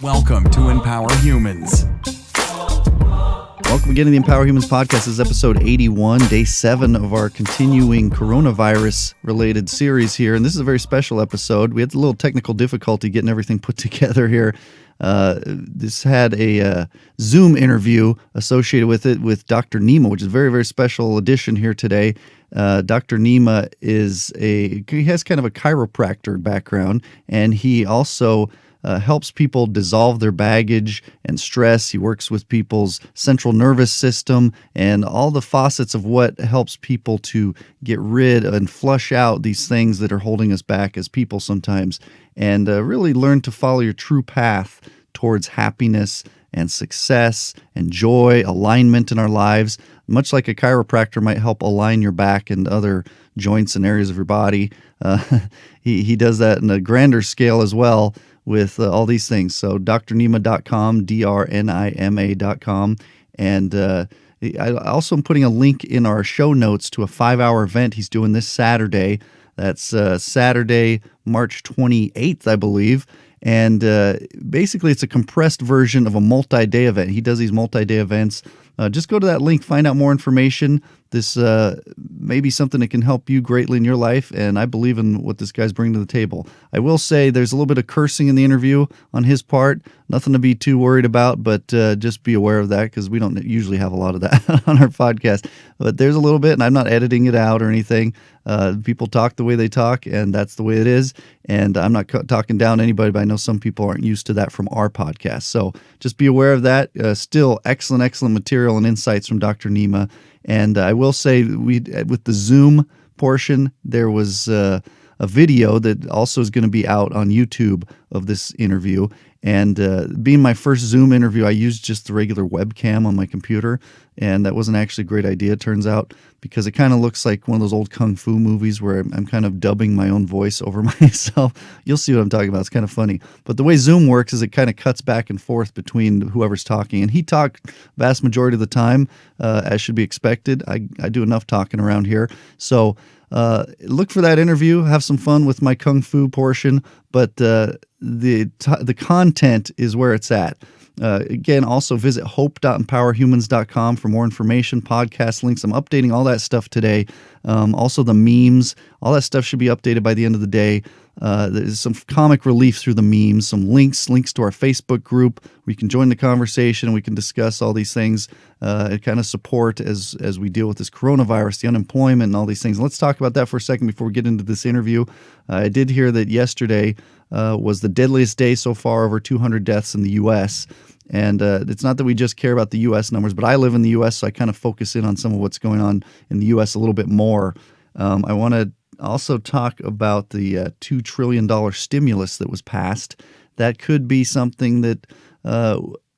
Welcome to Empower Humans. Welcome again to the Empower Humans podcast. This is episode 81, day 7 of our continuing coronavirus-related series here. And this is a very special episode. We had a little technical difficulty getting everything put together here. This had a Zoom interview associated with it with Dr. Nima, which is a very, very special edition here today. Dr. Nima he has kind of a chiropractor background, and he also helps people dissolve their baggage and stress. He works with people's central nervous system and all the facets of what helps people to get rid and flush out these things that are holding us back as people sometimes, and really learn to follow your true path towards happiness and success and joy, alignment in our lives. Much like a chiropractor might help align your back and other joints and areas of your body, he does that in a grander scale as well with all these things. So drnima.com, drnima.com. And I also am putting a link in our show notes to a 5-hour event he's doing this Saturday. That's Saturday, March 28th, I believe. And basically, it's a compressed version of a multi-day event. He does these multi-day events. Just go to that link, find out more information. This may be something that can help you greatly in your life, and I believe in what this guy's bringing to the table. I will say there's a little bit of cursing in the interview on his part. Nothing to be too worried about, but just be aware of that because we don't usually have a lot of that on our podcast. But there's a little bit, and I'm not editing it out or anything. People talk the way they talk, and that's the way it is. And I'm not talking down anybody, but I know some people aren't used to that from our podcast. So just be aware of that. Still excellent material and insights from Dr. Nima. And I will say, with the Zoom portion, there was a video that also is going to be out on YouTube of this interview. And being my first Zoom interview, I used just the regular webcam on my computer, and that wasn't actually a great idea, it turns out, because it kind of looks like one of those old kung fu movies where I'm kind of dubbing my own voice over myself. You'll see what I'm talking about. It's kind of funny. But the way Zoom works is it kind of cuts back and forth between whoever's talking. And he talked vast majority of the time, as should be expected. I do enough talking around here. So look for that interview. Have some fun with my kung fu portion. But the content is where it's at. Again, also visit hope.empowerhumans.com for more information, podcast links. I'm updating all that stuff today. Also the memes, all that stuff should be updated by the end of the day. There's some comic relief through the memes, some links to our Facebook group where you can join the conversation and we can discuss all these things and kind of support as we deal with this coronavirus, the unemployment and all these things. And let's talk about that for a second before we get into this interview. I did hear that yesterday was the deadliest day so far, over 200 deaths in the U.S., and it's not that we just care about the U.S. numbers, but I live in the U.S., so I kind of focus in on some of what's going on in the U.S. a little bit more. I want to also talk about the $2 trillion stimulus that was passed. That could be something that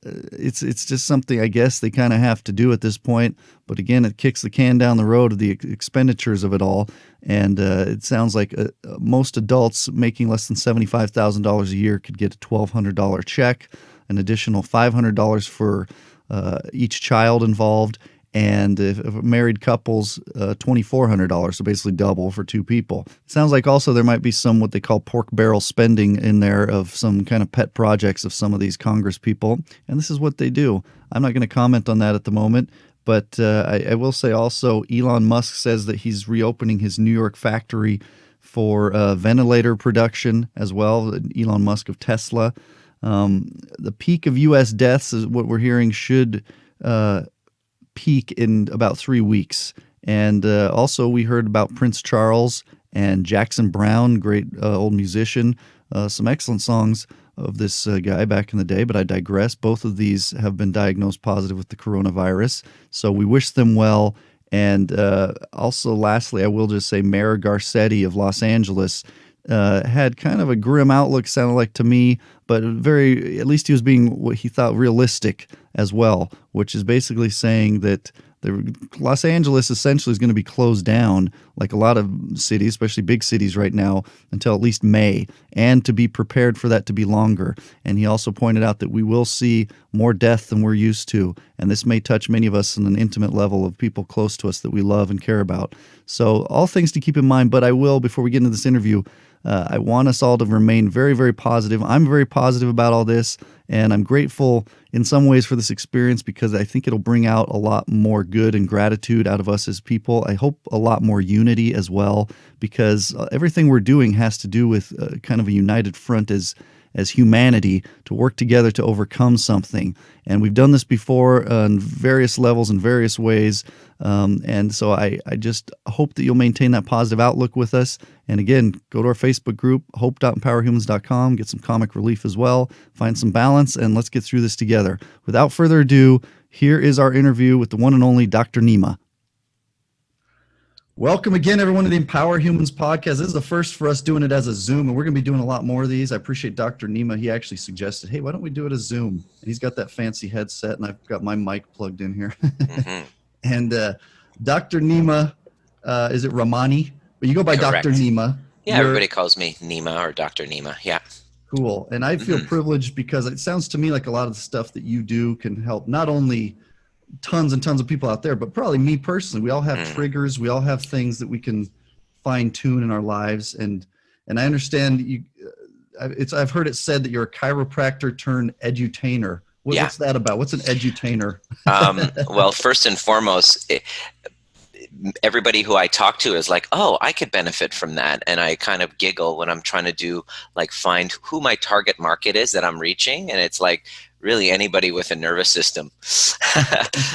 it's just something I guess they kind of have to do at this point. But again, it kicks the can down the road of the expenditures of it all. And it sounds like most adults making less than $75,000 a year could get a $1,200 check, an additional $500 for each child involved, and if married couples, $2,400, so basically double for two people. It sounds like also there might be some what they call pork barrel spending in there of some kind of pet projects of some of these Congress people, and this is what they do. I'm not going to comment on that at the moment, but I will say also Elon Musk says that he's reopening his New York factory for ventilator production as well, Elon Musk of Tesla. The peak of U.S. deaths is what we're hearing should peak in about 3 weeks. And also we heard about Prince Charles and Jackson Browne, great old musician, some excellent songs of this guy back in the day, but I digress. Both of these have been diagnosed positive with the coronavirus, so we wish them well. And also lastly, I will just say Mayor Garcetti of Los Angeles had kind of a grim outlook, sounded like to me, but at least he was being what he thought realistic as well, which is basically saying that Los Angeles essentially is going to be closed down, like a lot of cities, especially big cities right now, until at least May, and to be prepared for that to be longer. And he also pointed out that we will see more death than we're used to, and this may touch many of us on an intimate level of people close to us that we love and care about. So all things to keep in mind, but I will, before we get into this interview, I want us all to remain very, very positive. I'm very positive about all this, and I'm grateful in some ways for this experience because I think it'll bring out a lot more good and gratitude out of us as people. I hope a lot more unity as well, because everything we're doing has to do with kind of a united front as humanity to work together to overcome something. And we've done this before on various levels in various ways. And so I just hope that you'll maintain that positive outlook with us. And again, go to our Facebook group, hope.empowerhumans.com, get some comic relief as well, find some balance, and let's get through this together. Without further ado, here is our interview with the one and only Dr. Nima. Welcome again, everyone, to the Empower Humans podcast. This is the first for us doing it as a Zoom, and we're going to be doing a lot more of these. I appreciate Dr. Nima. He actually suggested, hey, why don't we do it as Zoom? And he's got that fancy headset, and I've got my mic plugged in here. Mm-hmm. And Dr. Nima, is it Ramani? But you go by Correct. Dr. Nima. Yeah, everybody calls me Nima or Dr. Nima. Yeah. Cool. And I feel privileged because it sounds to me like a lot of the stuff that you do can help not only tons and tons of people out there, but probably me personally. We all have triggers. We all have things that we can fine tune in our lives. And I understand you. I've heard it said that you're a chiropractor turned edutainer. What's that about? What's an edutainer? Well, first and foremost, everybody who I talk to is like, oh, I could benefit from that. And I kind of giggle when I'm trying to find who my target market is that I'm reaching. And it's like, really anybody with a nervous system.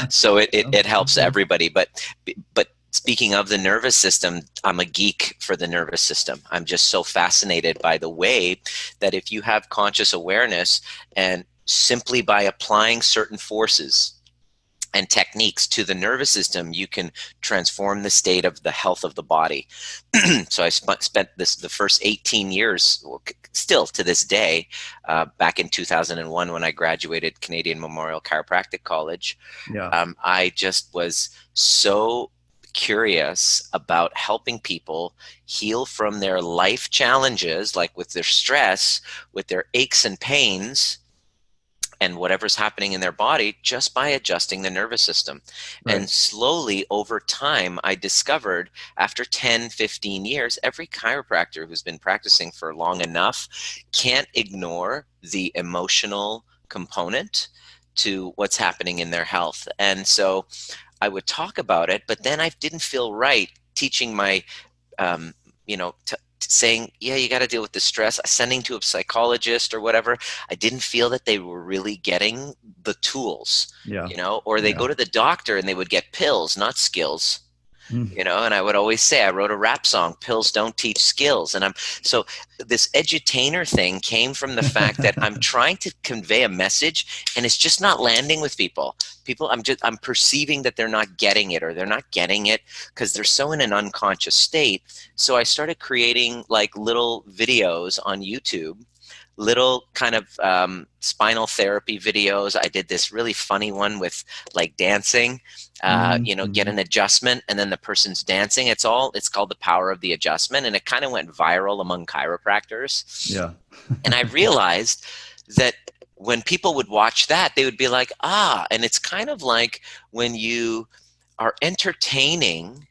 So it helps everybody. But speaking of the nervous system, I'm a geek for the nervous system. I'm just so fascinated by the way that if you have conscious awareness and simply by applying certain forces and techniques to the nervous system, you can transform the state of the health of the body. So I spent the first 18 years, still to this day, back in 2001 when I graduated Canadian Memorial Chiropractic College. I just was so curious about helping people heal from their life challenges, like with their stress, with their aches and pains, and whatever's happening in their body, just by adjusting the nervous system. Right. And slowly over time, I discovered after 10, 15 years, every chiropractor who's been practicing for long enough can't ignore the emotional component to what's happening in their health. And so I would talk about it, but then I didn't feel right teaching my, saying, yeah, you got to deal with the stress, sending to a psychologist or whatever. I didn't feel that they were really getting the tools, or they go to the doctor and they would get pills, not skills, and I would always say, I wrote a rap song, pills don't teach skills. And so this edutainer thing came from the fact that I'm trying to convey a message and it's just not landing with people. I'm perceiving that they're not getting it, or they're not getting it because they're so in an unconscious state. So I started creating like little videos on YouTube, little kind of spinal therapy videos. I did this really funny one with like dancing, get an adjustment and then the person's dancing. It's called The Power of the Adjustment. And it kind of went viral among chiropractors. Yeah. And I realized that when people would watch that, they would be like, and it's kind of like when you are entertaining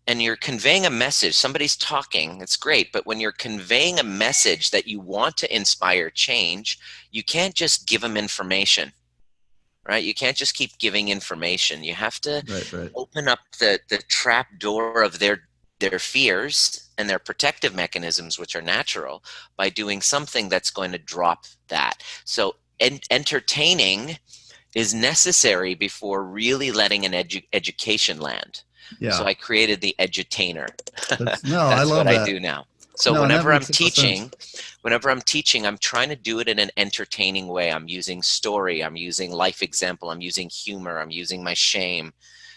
and you're conveying a message, somebody's talking, it's great. But when you're conveying a message that you want to inspire change, you can't just give them information, right? You can't just keep giving information. You have to open up the trap door of their fears and their protective mechanisms, which are natural, by doing something that's going to drop that. So entertaining is necessary before really letting an education land. Yeah. So I created the edutainer. That's what I do now. So whenever I'm teaching, I'm trying to do it in an entertaining way. I'm using story, I'm using life example, I'm using humor, I'm using my shame.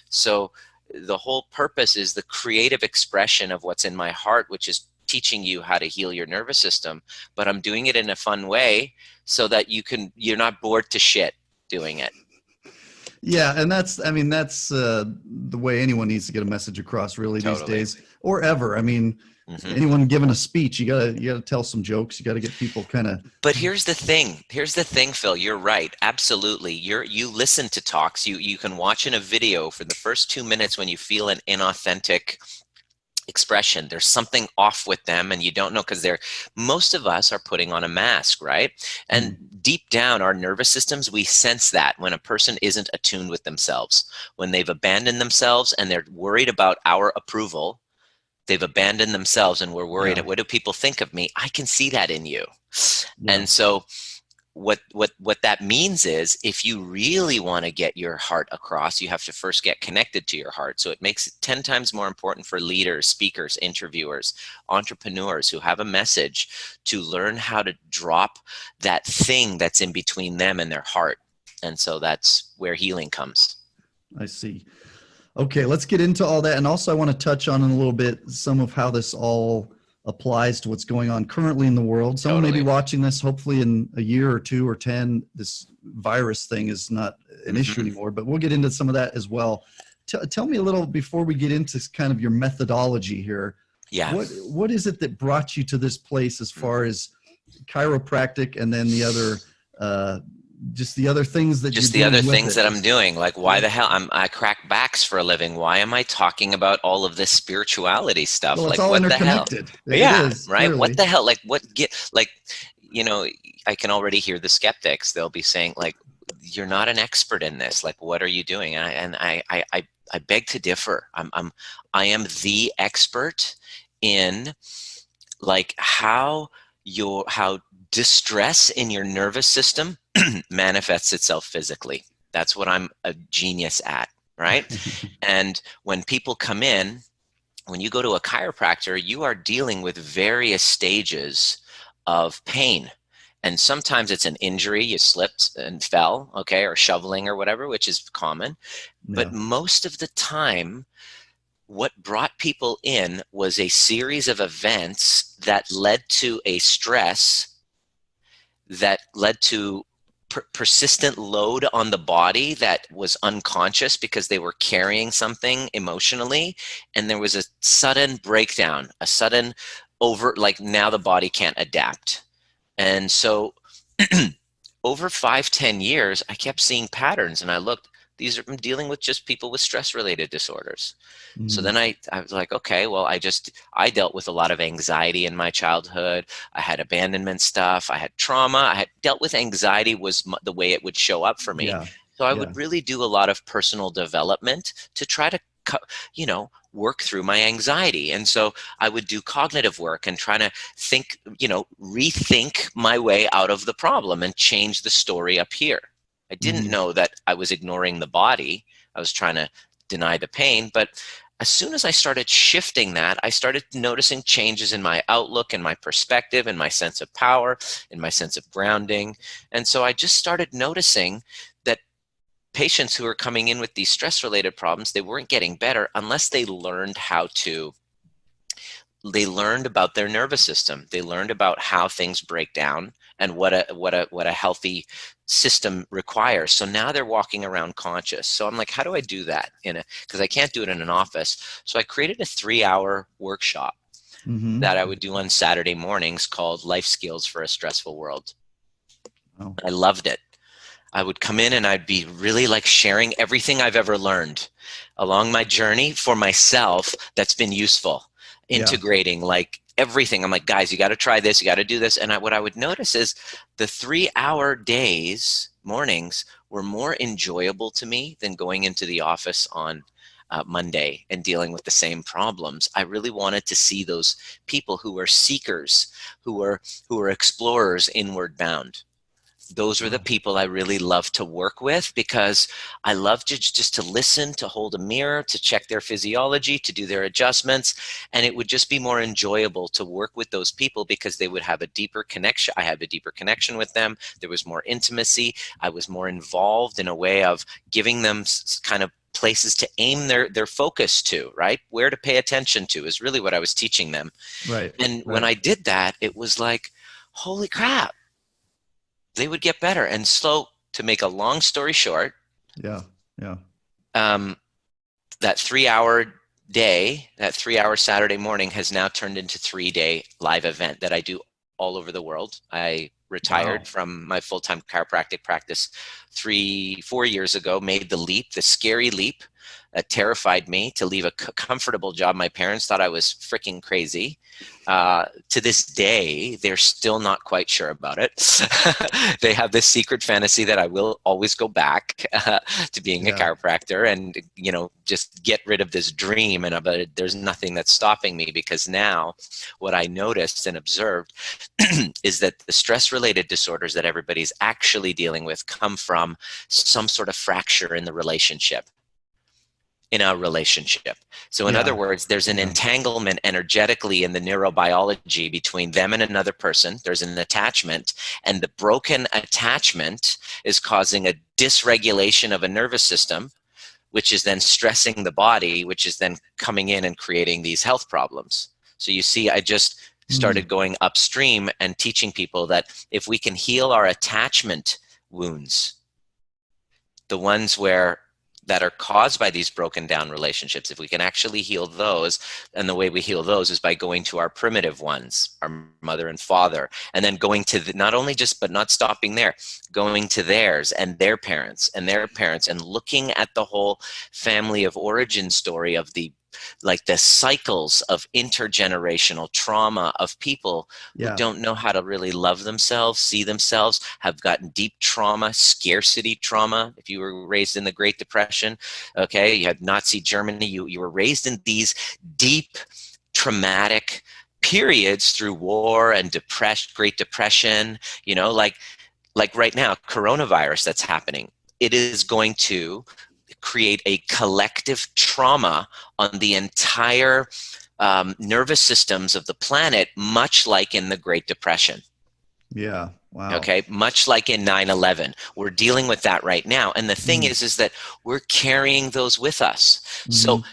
So the whole purpose is the creative expression of what's in my heart, which is teaching you how to heal your nervous system. But I'm doing it in a fun way so that you're not bored to shit doing it. Yeah, and that's the way anyone needs to get a message across really these days, or ever. I mean, anyone giving a speech, you gotta tell some jokes. You gotta get people kind of. But here's the thing, Phil. You're right. Absolutely. You listen to talks. You can watch in a video for the first 2 minutes when you feel an inauthentic expression. There's something off with them, and you don't know, because most of us are putting on a mask, right? And deep down, our nervous systems, we sense that when a person isn't attuned with themselves, when they've abandoned themselves and they're worried about our approval. They've abandoned themselves and we're worried, what do people think of me? I can see that in you. And so what that means is, if you really want to get your heart across, you have to first get connected to your heart. So it makes it 10 times more important for leaders, speakers, interviewers, entrepreneurs who have a message to learn how to drop that thing that's in between them and their heart. And so that's where healing comes. I see. Okay, let's get into all that. And also I want to touch on in a little bit some of how this all applies to what's going on currently in the world. Someone may be watching this, hopefully in a year or 2 or 10, this virus thing is not an issue anymore, but we'll get into some of that as well. Tell me a little, before we get into kind of your methodology here. Yeah. What is it that brought you to this place as far as chiropractic, and then the other, just the other things that I'm doing? Like, why the hell I crack backs for a living? Why am I talking about all of this spirituality stuff? Well, it's like, all what the hell? interconnected. Yeah, it is, right. Clearly. What the hell? Like, I can already hear the skeptics. They'll be saying, like, you're not an expert in this. Like, what are you doing? And I beg to differ. I am the expert in, like, how distress in your nervous system manifests itself physically. That's what I'm a genius at, right? And when people come in, when you go to a chiropractor, you are dealing with various stages of pain. And sometimes it's an injury, you slipped and fell, okay, or shoveling or whatever, which is common. But most of the time, what brought people in was a series of events that led to a stress that led to persistent load on the body that was unconscious because they were carrying something emotionally. And there was a sudden breakdown, a sudden like, now the body can't adapt. And so over 5-10 years, I kept seeing patterns, and I looked, I'm dealing with just people with stress-related disorders. So then I was like, okay, well, I dealt with a lot of anxiety in my childhood. I had abandonment stuff. I had trauma. I had dealt with anxiety, was the way it would show up for me. So I would really do a lot of personal development to try to, work through my anxiety. And so I would do cognitive work and try to think, rethink my way out of the problem and change the story up here. I didn't know that I was ignoring the body. I was trying to deny the pain. But as soon as I started shifting that, I started noticing changes in my outlook and my perspective and my sense of power and my sense of grounding. And so I just started noticing that patients who are coming in with these stress-related problems, they weren't getting better unless they learned they learned about their nervous system. They learned about how things break down and what a healthy system requires. So now they're walking around conscious. So I'm like, how do I do that because I can't do it in an office. So I created a 3-hour workshop that I would do on Saturday mornings called Life Skills for a Stressful World. Oh. I loved it. I would come in and I'd be really like sharing everything I've ever learned along my journey for myself that's been useful, integrating like everything. I'm like, guys, you got to try this, you got to do this. And what I would notice is the 3-hour mornings were more enjoyable to me than going into the office on Monday and dealing with the same problems. I really wanted to see those people who are seekers, who are explorers, inward bound. Those are the people I really love to work with, because I love to just to listen, to hold a mirror, to check their physiology, to do their adjustments. And it would just be more enjoyable to work with those people because they would have a deeper connection. I had a deeper connection with them. There was more intimacy. I was more involved in a way of giving them kind of places to aim their focus to, right? Where to pay attention to is really what I was teaching them. Right. And when I did that, it was like, holy crap. They would get better. And to make a long story short, that 3-hour day, that 3-hour Saturday morning has now turned into 3-day live event that I do all over the world. I retired from my full-time chiropractic practice 3-4 years ago, made the scary leap, that terrified me, to leave a comfortable job. My parents thought I was freaking crazy. To this day, they're still not quite sure about it. They have this secret fantasy that I will always go back to being a chiropractor and, just get rid of this dream. And there's nothing that's stopping me, because now what I noticed and observed is that the stress-related disorders that everybody's actually dealing with come from some sort of fracture in the relationship. In a relationship. So in other words, there's an entanglement energetically in the neurobiology between them and another person. There's an attachment, and the broken attachment is causing a dysregulation of a nervous system, which is then stressing the body, which is then coming in and creating these health problems. So you see, I just started going upstream and teaching people that if we can heal our attachment wounds, the ones that are caused by these broken down relationships, if we can actually heal those, and the way we heal those is by going to our primitive ones, our mother and father, and then going to but not stopping there, going to theirs and their parents and looking at the whole family of origin story of the cycles of intergenerational trauma of people who don't know how to really love themselves, see themselves, have gotten deep trauma, scarcity trauma. If you were raised in the Great Depression, okay, you had Nazi Germany, you were raised in these deep traumatic periods through war and Great Depression, like right now, coronavirus that's happening. It is going to create a collective trauma on the entire nervous systems of the planet, much like in the Great Depression. Yeah. Wow. Okay. Much like in 9/11, we're dealing with that right now. And the thing is that we're carrying those with us. So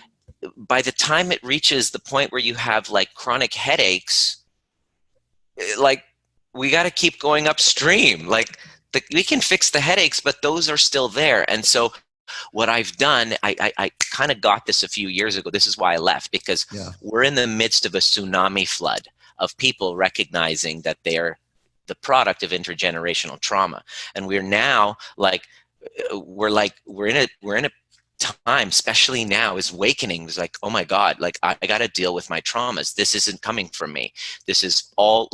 by the time it reaches the point where you have chronic headaches, we got to keep going upstream. We can fix the headaches, but those are still there. And so what I've done, I kind of got this a few years ago. This is why I left, because we're in the midst of a tsunami flood of people recognizing that they're the product of intergenerational trauma. And we're now we're in a time, especially now, is awakening. It's oh my God, I got to deal with my traumas. This isn't coming from me. This is all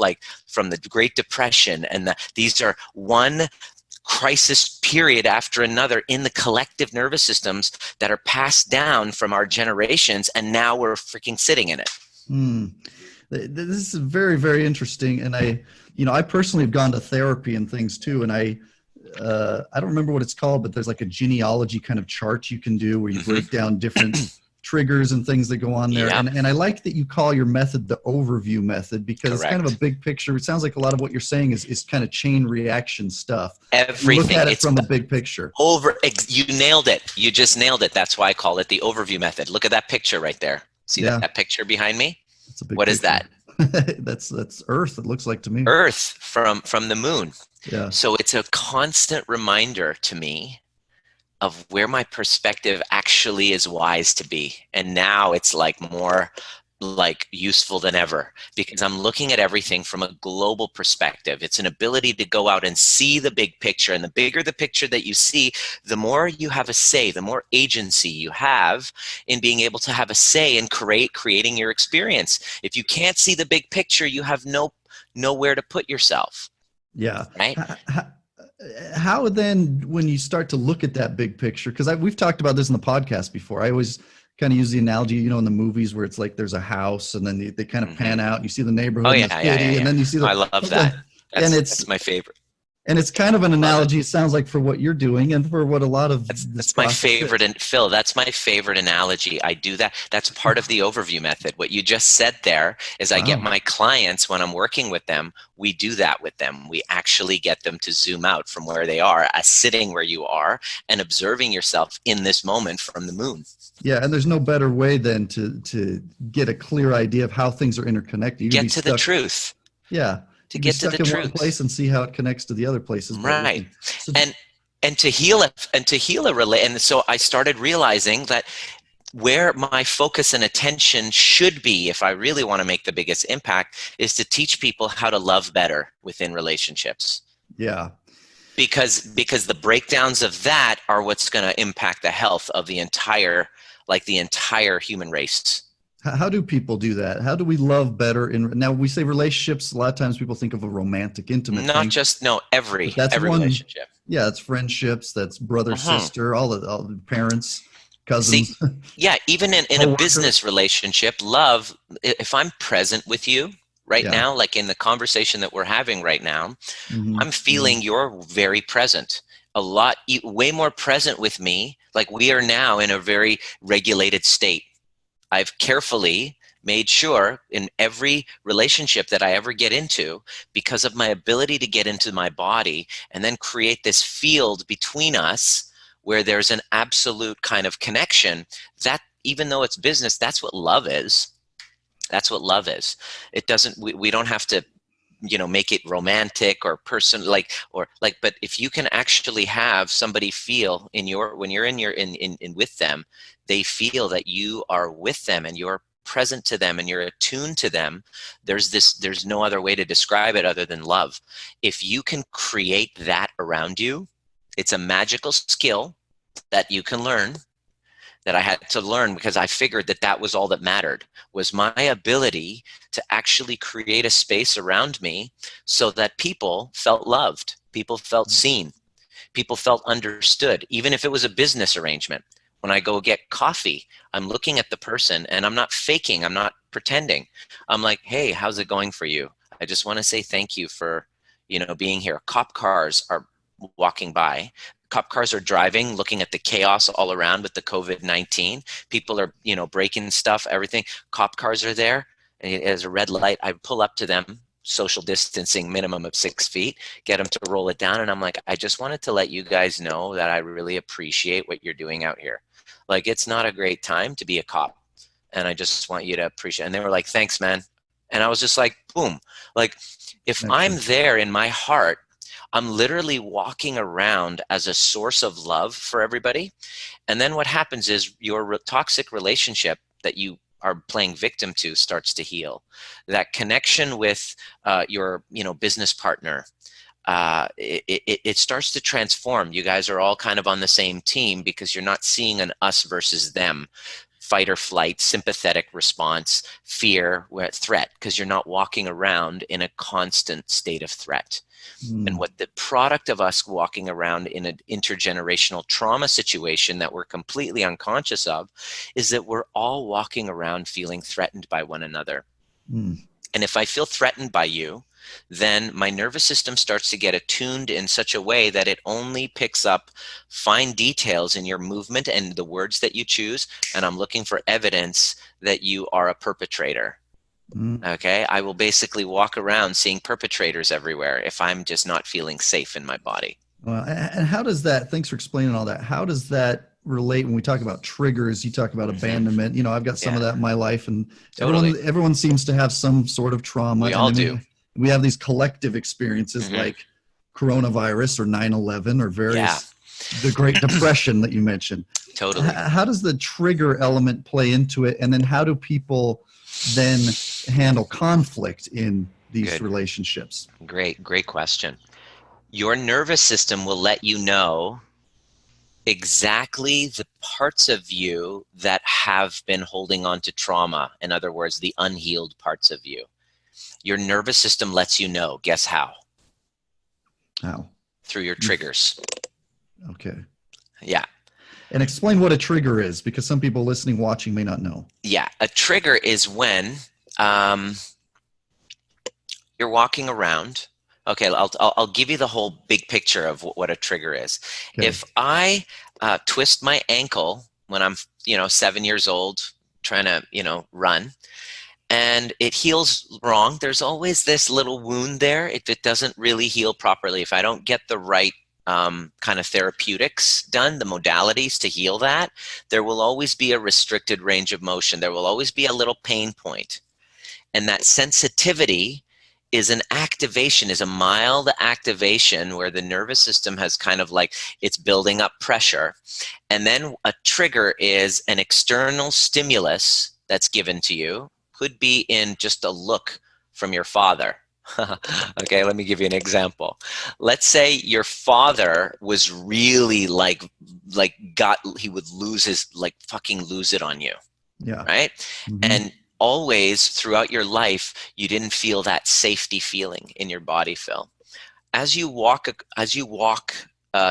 from the Great Depression. And these are one crisis period after another in the collective nervous systems that are passed down from our generations, and now we're freaking sitting in it. This is very, very interesting. And I personally have gone to therapy and things too. And I don't remember what it's called, but there's a genealogy kind of chart you can do where you break down different triggers and things that go on there. And I like that you call your method the overview method, because it's kind of a big picture. It sounds like a lot of what you're saying is kind of chain reaction stuff. Everything. You look at it from a big picture. You nailed it. You just nailed it. That's why I call it the overview method. Look at that picture right there. See that picture behind me? That's a big What picture. Is that? That's Earth, it looks like to me. Earth from the moon. Yeah. So it's a constant reminder to me of where my perspective actually is wise to be. And now it's more useful than ever, because I'm looking at everything from a global perspective. It's an ability to go out and see the big picture. And the bigger the picture that you see, the more you have a say, the more agency you have in being able to have a say in creating your experience. If you can't see the big picture, you have nowhere to put yourself. Yeah. Right. How then, when you start to look at that big picture, because we've talked about this in the podcast before, I always kind of use the analogy, in the movies where it's there's a house and then they kind of pan out and you see the neighborhood and then you see I love that. That's my favorite. And it's kind of an analogy, it sounds like, for what you're doing and for what a lot of that's my favorite. And Phil, that's my favorite analogy. I do that. That's part of the overview method. What you just said there is I get my clients, when I'm working with them, we do that with them. We actually get them to zoom out from where they are, sitting where you are and observing yourself in this moment from the moon. Yeah, and there's no better way than to get a clear idea of how things are interconnected. Get to the truth. Yeah. To get to the truth. One place and see how it connects to the other places. Right. And to heal it, and so I started realizing that where my focus and attention should be, if I really want to make the biggest impact, is to teach people how to love better within relationships. Yeah. Because the breakdowns of that are what's going to impact the health of the entire like the entire human race. How do people do that? How do we love better? Now, we say relationships, a lot of times people think of a romantic, intimate Not thing. just, no, every But that's one. relationship. Yeah, it's friendships. That's brother, Mhm. sister, all the parents, See, cousins, yeah, even in a coworkers. business relationship, love, if I'm present with you right Yeah. now, like in the conversation that we're having right now, Hmm. I'm feeling you're very present. A lot, way more present with me. Like we are now in a very regulated state. I've carefully made sure in every relationship that I ever get into, because of my ability to get into my body and then create this field between us where there's an absolute kind of connection, that even though it's business, that's what love is. That's what love is. It doesn't, we don't have to, make it romantic or person like, or like, but if you can actually have somebody feel in your, when you're in your, in with them, they feel that you are with them and you're present to them and you're attuned to them. There's no other way to describe it other than love. If you can create that around you, it's a magical skill that you can learn, that I had to learn because I figured that that was all that mattered, was my ability to actually create a space around me so that people felt loved, people felt seen, people felt understood, even if it was a business arrangement. When I go get coffee, I'm looking at the person and I'm not faking, I'm not pretending. I'm like, hey, how's it going for you? I just want to say thank you for, being here. Cop cars are walking by. Cop cars are driving, looking at the chaos all around with the COVID-19. People are, breaking stuff, everything. Cop cars are there. And as a red light, I pull up to them, social distancing minimum of 6 feet, get them to roll it down. And I'm like, I just wanted to let you guys know that I really appreciate what you're doing out here. Like, it's not a great time to be a cop. And I just want you to appreciate it. And they were like, thanks, man. And I was just like, boom. Like, if I'm Excellent. there in my heart, I'm literally walking around as a source of love for everybody. And then what happens is your toxic relationship that you are playing victim to starts to heal. That connection with your, business partner, it starts to transform. You guys are all kind of on the same team because you're not seeing an us versus them, fight or flight, sympathetic response, fear, threat, because you're not walking around in a constant state of threat. And Mm. what the product of us walking around in an intergenerational trauma situation that we're completely unconscious of is that we're all walking around feeling threatened by one another. Mm. And if I feel threatened by you, then my nervous system starts to get attuned in such a way that it only picks up fine details in your movement and the words that you choose. And I'm looking for evidence that you are a perpetrator. Mm. Okay, I will basically walk around seeing perpetrators everywhere if I'm just not feeling safe in my body. Well, and how does that, thanks for explaining all that. How does that relate when we talk about triggers? You talk about Hmm. abandonment. I've got some of Yeah, that in my life, and totally. everyone seems to have some sort of trauma. We And all then do. we have these collective experiences Hmm. like coronavirus or 9/11 or Yeah, the Great Depression that you mentioned. totally. How does the trigger element play into it? And then how do people then handle conflict in these Good. relationships? Great question. Your nervous system will let you know exactly the parts of you that have been holding on to trauma. In other words, the unhealed parts of you. Your nervous system lets you know. Guess how? How? Through your triggers. Okay. Yeah. And explain what a trigger is, because some people listening, watching may not know. Yeah. A trigger is when um, you're walking around. Okay, I'll give you the whole big picture of what a trigger is. Okay. If I twist my ankle when I'm 7 years old, trying to run, and it heals wrong, there's always this little wound there if it doesn't really heal properly. If I don't get the right kind of therapeutics done, the modalities to heal that, there will always be a restricted range of motion. There will always be a little pain point. And that sensitivity is an activation, is a mild activation where the nervous system has kind of like, it's building up pressure. And then a trigger is an external stimulus that's given to you. Could be in just a look from your father. Okay, let me give you an example. Let's say your father was really he would lose his, like fucking lose it on you, Yeah. right? Mm-hmm. And always throughout your life, you didn't feel that safety feeling in your body, Phil. As you walk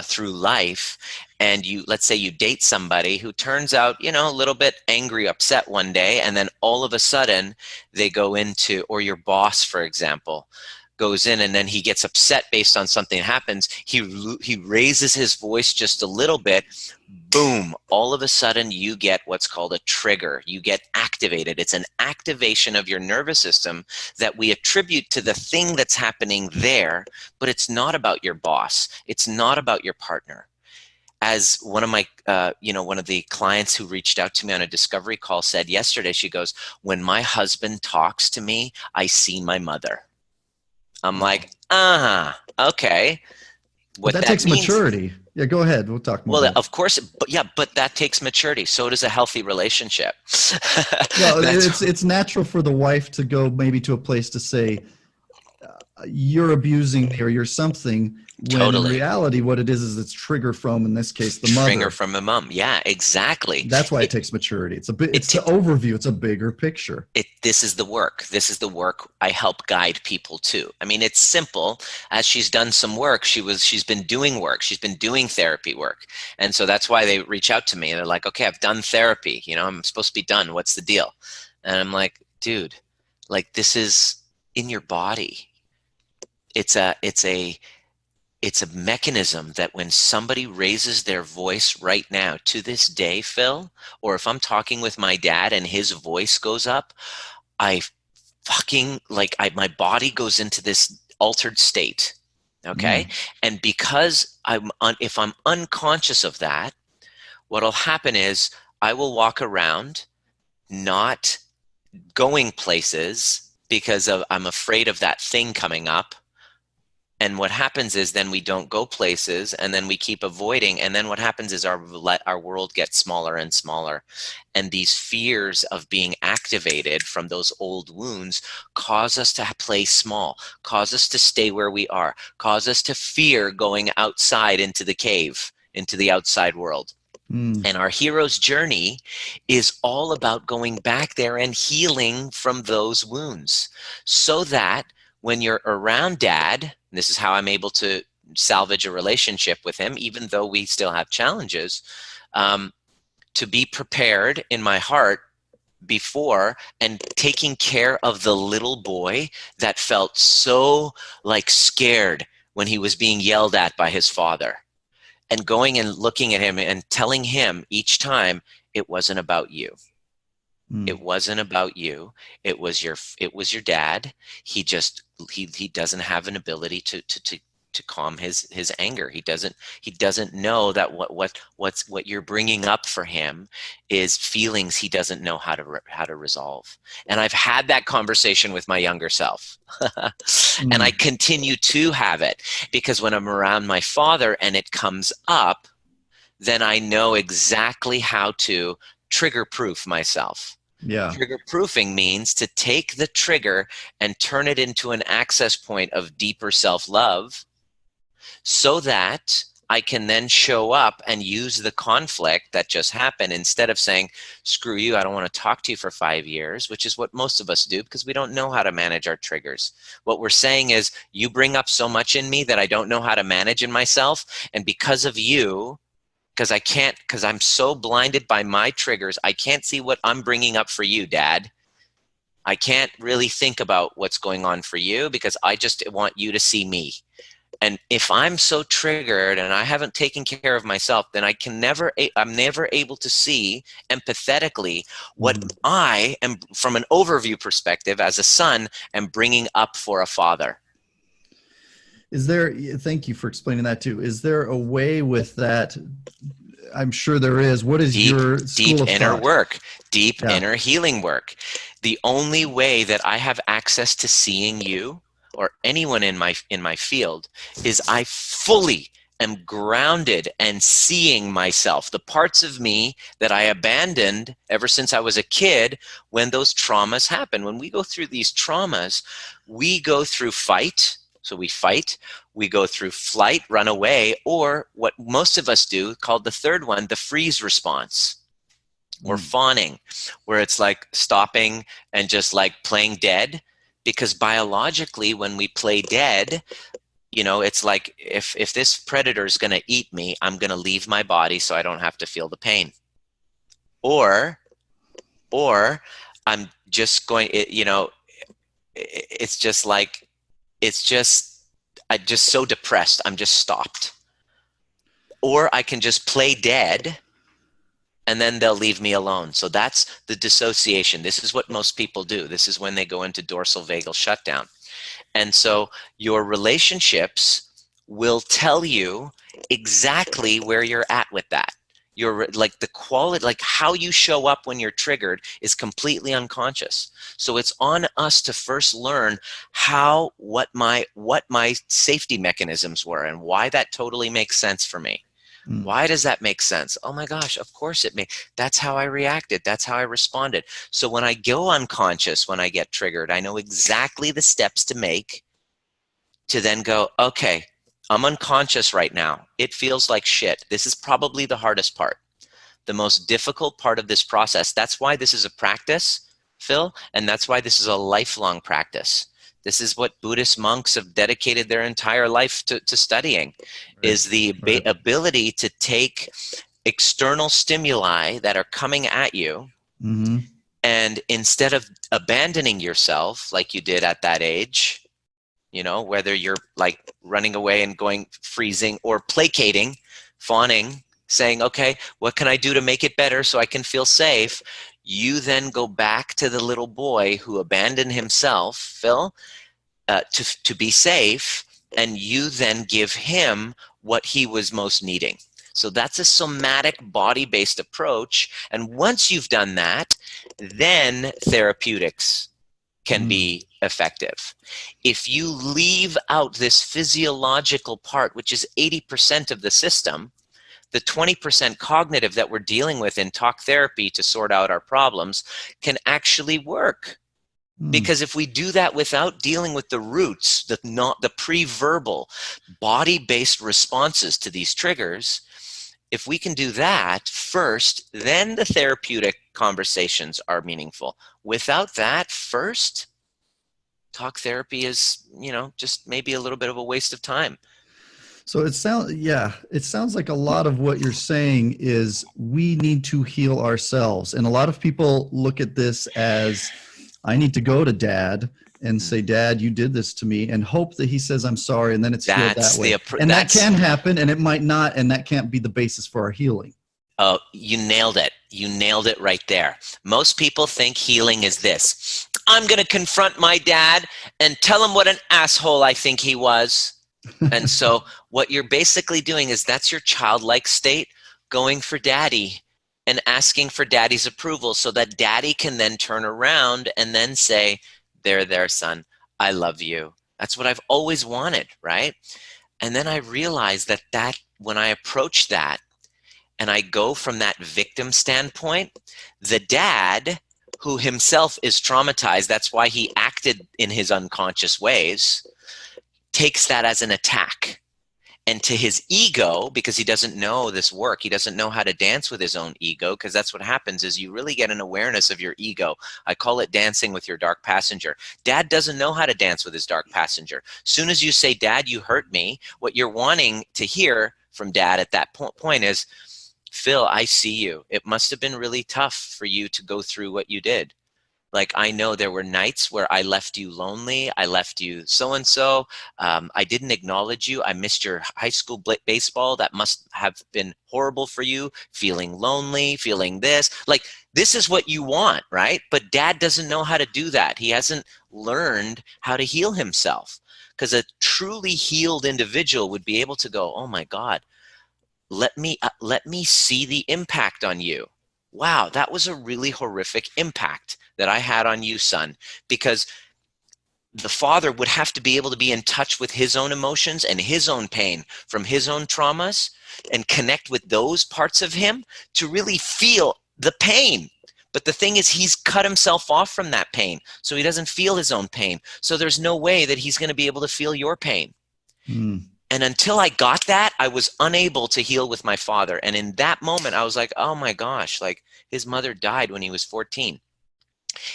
through life, and let's say you date somebody who turns out, a little bit angry, upset one day, and then all of a sudden they go into, or your boss, for example, goes in and then he gets upset based on something that happens. He raises his voice just a little bit. Boom, all of a sudden you get what's called a trigger. You get activated. It's an activation of your nervous system that we attribute to the thing that's happening there, but it's not about your boss. It's not about your partner. As one of my, one of the clients who reached out to me on a discovery call said yesterday, she goes, "When my husband talks to me, I see my mother." I'm like, okay. But What that that takes means, maturity. Yeah, go ahead. We'll talk more well, about it. of course, but that takes maturity. So does a healthy relationship. Well, That's it's natural for the wife to go maybe to a place to say, you're abusing me or you're something, when in totally reality what it is it's trigger from, in this case, the trigger mother. from a mom. Yeah, exactly. That's why it It, takes maturity. it, It's the overview. It's a bigger picture. this is the work. This is the work I help guide people to. I mean, it's simple. As she's done some work, she's been doing work. She's been doing therapy work. And so that's why they reach out to me. They're like, "Okay, I've done therapy. I'm supposed to be done. What's the deal?" And I'm like, "Dude, like this is in your body. It's a mechanism that when somebody raises their voice right now, to this day, Phil, or if I'm talking with my dad and his voice goes up, I fucking my body goes into this altered state. Okay. Mm. And because if I'm unconscious of that, what'll happen is I will walk around not going places because I'm afraid of that thing coming up. And what happens is then we don't go places, and then we keep avoiding. And then what happens is our world gets smaller and smaller. And these fears of being activated from those old wounds cause us to play small, cause us to stay where we are, cause us to fear going outside into the cave, into the outside world. Mm. And our hero's journey is all about going back there and healing from those wounds, so that when you're around dad, this is how I'm able to salvage a relationship with him, even though we still have challenges, to be prepared in my heart before and taking care of the little boy that felt so scared when he was being yelled at by his father, and going and looking at him and telling him each time, it wasn't about you. Mm. It wasn't about you. It was your dad. He doesn't have an ability to calm his anger. He doesn't know that what you're bringing up for him is feelings he doesn't know how to resolve. And I've had that conversation with my younger self. And I Mm. continue to have it, because when I'm around my father and it comes up, then I know exactly how to trigger proof myself. Yeah. Trigger proofing means to take the trigger and turn it into an access point of deeper self-love, so that I can then show up and use the conflict that just happened, instead of saying, "Screw you, I don't want to talk to you for 5 years," which is what most of us do because we don't know how to manage our triggers. What we're saying is, you bring up so much in me that I don't know how to manage in myself. And because of you, because I'm so blinded by my triggers, I can't see what I'm bringing up for you, Dad. I can't really think about what's going on for you because I just want you to see me. And if I'm so triggered and I haven't taken care of myself, then I'm never able to see empathetically what Mm. I am, from an overview perspective, as a son, am bringing up for a father. Thank you for explaining that too. Is there a way with that? I'm sure there is. What is Deep, your deep school of inner thought? work, deep Yeah. inner healing work. The only way that I have access to seeing you or anyone in my field is I fully am grounded and seeing myself, the parts of me that I abandoned ever since I was a kid when those traumas happen. When we go through these traumas, we go through fight. So we fight, we go through flight, run away, or what most of us do, called the third one, the freeze response, or fawning, where it's like stopping and just like playing dead. Because biologically, when we play dead, you know, it's like if this predator is going to eat me, I'm going to leave my body so I don't have to feel the pain. Or I'm just going, you know, it's just like, I'm just so depressed, I'm just stopped. Or I can just play dead and then they'll leave me alone. So that's the dissociation. This is what most people do. This is when they go into dorsal vagal shutdown. And so your relationships will tell you exactly where you're at with that. You're like the quality, like how you show up when you're triggered is completely unconscious. So it's on us to first learn what my safety mechanisms were and why that totally makes sense for me. Why does that make sense? Oh my gosh, of course it makes. That's how I reacted. That's how I responded. So when I go unconscious, when I get triggered, I know exactly the steps to make to then go, okay, I'm unconscious right now. It feels like shit. This is probably the hardest part, the most difficult part of this process. That's why this is a practice, Phil, and that's why this is a lifelong practice. This is what Buddhist monks have dedicated their entire life to studying, is the ability to take external stimuli that are coming at you, and instead of abandoning yourself like you did at that age, you know, whether you're like running away and going freezing, or placating, fawning, saying, okay, what can I do to make it better so I can feel safe? You then go back to the little boy who abandoned himself, Phil, to be safe, and you then give him what he was most needing. So that's a somatic body-based approach. And once you've done that, then therapeutics can be effective. If you leave out this physiological part, which is 80% of the system, the 20% cognitive that we're dealing with in talk therapy to sort out our problems can actually work. Because if we do that without dealing with the roots, the pre-verbal body-based responses to these triggers, if we can do that first, then the therapeutic conversations are meaningful. Without that first, talk therapy is, you know, just maybe a little bit of a waste of time. So it sounds like a lot of what you're saying is we need to heal ourselves. And a lot of people look at this as, I need to go to dad and say, Dad, you did this to me, and hope that he says, I'm sorry. And then it's healed that way. And that can happen, and it might not, and that can't be the basis for our healing. Oh, you nailed it. You nailed it right there. Most people think healing is this. I'm going to confront my dad and tell him what an asshole I think he was. And so what you're basically doing is, that's your childlike state, going for daddy and asking for daddy's approval, so that daddy can then turn around and then say, there, son, I love you. That's what I've always wanted, right? And then I realized that when I approach that and I go from that victim standpoint, the dad, who himself is traumatized, that's why he acted in his unconscious ways, takes that as an attack. And to his ego, because he doesn't know this work, he doesn't know how to dance with his own ego, because that's what happens, is you really get an awareness of your ego. I call it dancing with your dark passenger. Dad doesn't know how to dance with his dark passenger. Soon as you say, Dad, you hurt me, what you're wanting to hear from dad at that point is, Phil, I see you. It must have been really tough for you to go through what you did. Like, I know there were nights where I left you lonely. I left you so-and-so. I didn't acknowledge you. I missed your high school baseball. That must have been horrible for you, feeling lonely, feeling this. Like, this is what you want, right? But dad doesn't know how to do that. He hasn't learned how to heal himself. Because a truly healed individual would be able to go, oh my God, let me see the impact on you. Wow, that was a really horrific impact that I had on you, son. Because the father would have to be able to be in touch with his own emotions and his own pain from his own traumas and connect with those parts of him to really feel the pain. But the thing is, he's cut himself off from that pain, so he doesn't feel his own pain. So there's no way that he's going to be able to feel your pain. Mm. And until I got that, I was unable to heal with my father. And in that moment, I was like, oh my gosh, like his mother died when he was 14.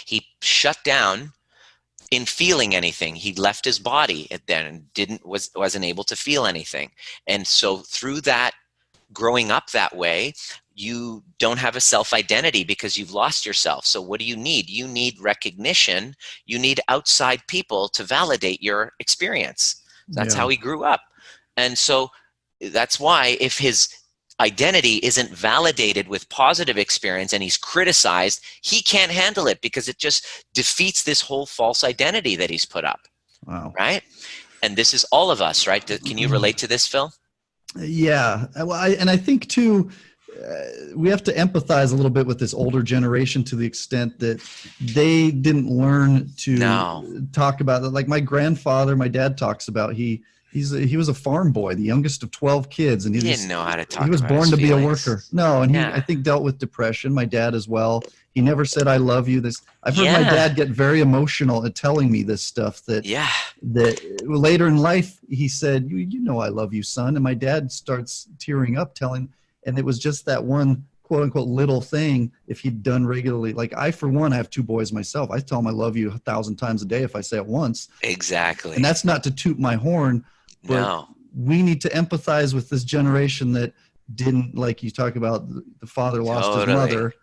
He shut down in feeling anything. He left his body then and wasn't able to feel anything. And so through that, growing up that way, you don't have a self-identity because you've lost yourself. So what do you need? You need recognition. You need outside people to validate your experience. That's how he grew up. And so that's why if his identity isn't validated with positive experience and he's criticized, he can't handle it because it just defeats this whole false identity that he's put up. Wow. Right? And this is all of us, right? Can you relate to this, Phil? Yeah. Well, I think too, we have to empathize a little bit with this older generation to the extent that they didn't learn to talk about it. Like my grandfather, my dad talks about, he was a farm boy, the youngest of 12 kids, and he didn't know how to talk. He was born to be a worker. No, and Yeah. he, I think, dealt with depression. My dad as well. He never said "I love you." I've heard my dad get very emotional at telling me this stuff. That later in life he said, "You know, I love you, son." And my dad starts tearing up, and it was just that one quote unquote little thing. If he'd done regularly, like I, for one, I have 2 boys myself. I tell them I love you 1,000 times a day if I say it once. Exactly. And that's not to toot my horn. But we need to empathize with this generation that didn't, like you talk about, the father lost his mother,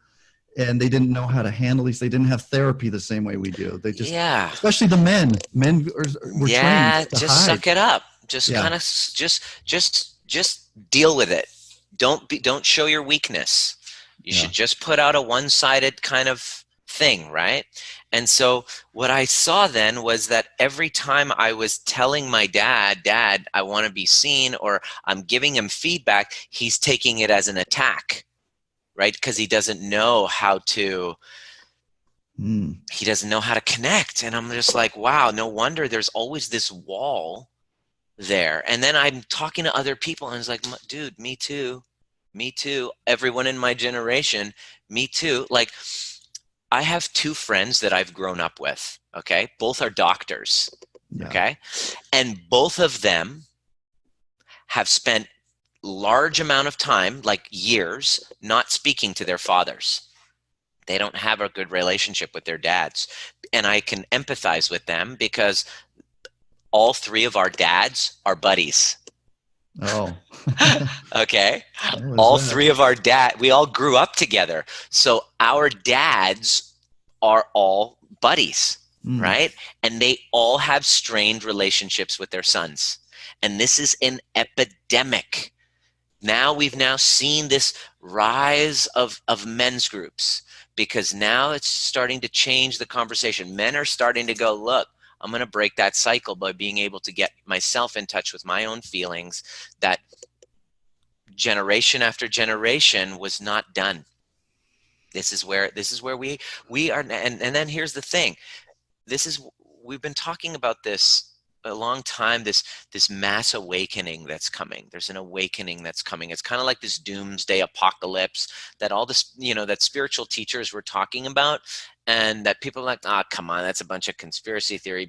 and they didn't know how to handle these. They didn't have therapy the same way we do. They just, especially the men. Men were trained to just hide. suck it up. Just kind of just deal with it. Don't show your weakness. You should just put out a one-sided kind of thing, right? And so what I saw then was that every time I was telling my dad, I want to be seen, or I'm giving him feedback, he's taking it as an attack, right? Because he doesn't know how to, he doesn't know how to connect. And I'm just like, wow, no wonder there's always this wall there. And then I'm talking to other people and it's like, dude, me too. Everyone in my generation, me too. Like, I have 2 friends that I've grown up with, okay? Both are doctors, okay? And both of them have spent large amount of time, like years, not speaking to their fathers. They don't have a good relationship with their dads. And I can empathize with them because all 3 of our dads are buddies. Oh. Okay. All 3 of our we all grew up together. So our dads are all buddies, right? And they all have strained relationships with their sons. And this is an epidemic. We've seen this rise of men's groups, because now it's starting to change the conversation. Men are starting to go, look, I'm going to break that cycle by being able to get myself in touch with my own feelings that generation after generation was not done. This is where we are. And then here's the thing. We've been talking about this a long time, this mass awakening that's coming. There's an awakening that's coming. It's kind of like this doomsday apocalypse that all this, that spiritual teachers were talking about, and that people are like, come on, that's a bunch of conspiracy theory.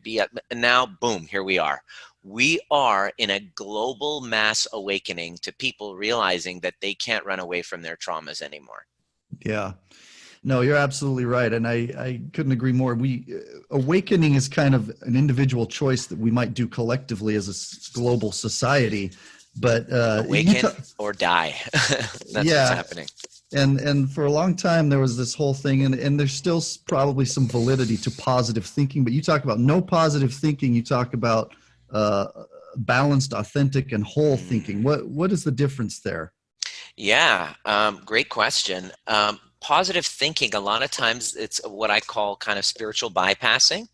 And now, boom, here we are. We are in a global mass awakening to people realizing that they can't run away from their traumas anymore. Yeah. No, you're absolutely right. And I couldn't agree more. Awakening is kind of an individual choice that we might do collectively as a global society, but awaken or die. That's what's happening. And for a long time, there was this whole thing, and there's still probably some validity to positive thinking, but you talk about no positive thinking. You talk about balanced, authentic, and whole thinking. What is the difference there? Yeah, great question. Positive thinking, a lot of times it's what I call kind of spiritual bypassing.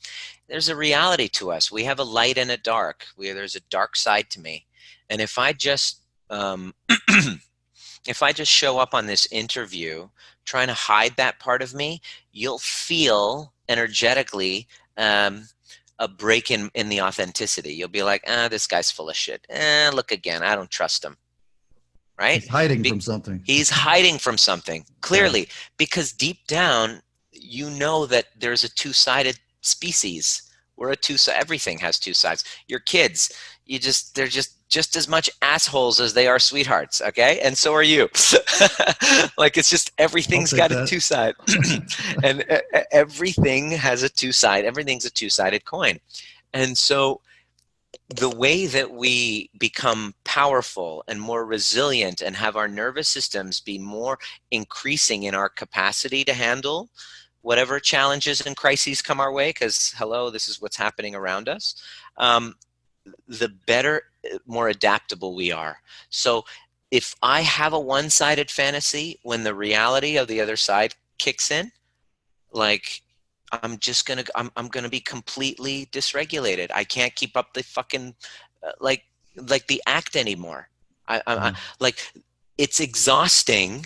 There's a reality to us. We have a light and a dark. There's a dark side to me. And if I just show up on this interview trying to hide that part of me, you'll feel energetically a break in the authenticity. You'll be like, this guy's full of shit. Look again. I don't trust him. Right? He's hiding from something. He's hiding from something, clearly, because deep down, you know that there's a two-sided species. Everything has two sides. Your kids, they're just as much assholes as they are sweethearts, okay? And so are you. Like, it's just, everything's got a two-side. And everything has a two-side. Everything's a two-sided coin. And so the way that we become powerful and more resilient and have our nervous systems be more increasing in our capacity to handle whatever challenges and crises come our way, because hello, this is what's happening around us, the better, more adaptable we are. So if I have a one-sided fantasy, when the reality of the other side kicks in, like, I'm gonna be completely dysregulated. I can't keep up the fucking like the act anymore. I like, it's exhausting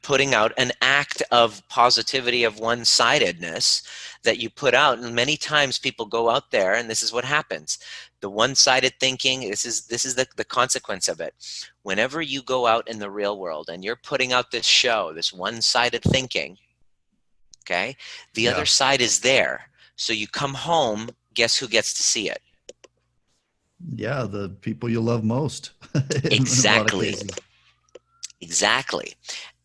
putting out an act of positivity, of one-sidedness that you put out, and many times people go out there, and this is what happens. The one-sided thinking, this is the consequence of it. Whenever you go out in the real world and you're putting out this show, this one-sided thinking, okay, the other side is there. So you come home, guess who gets to see it? Yeah, the people you love most. Exactly. Exactly.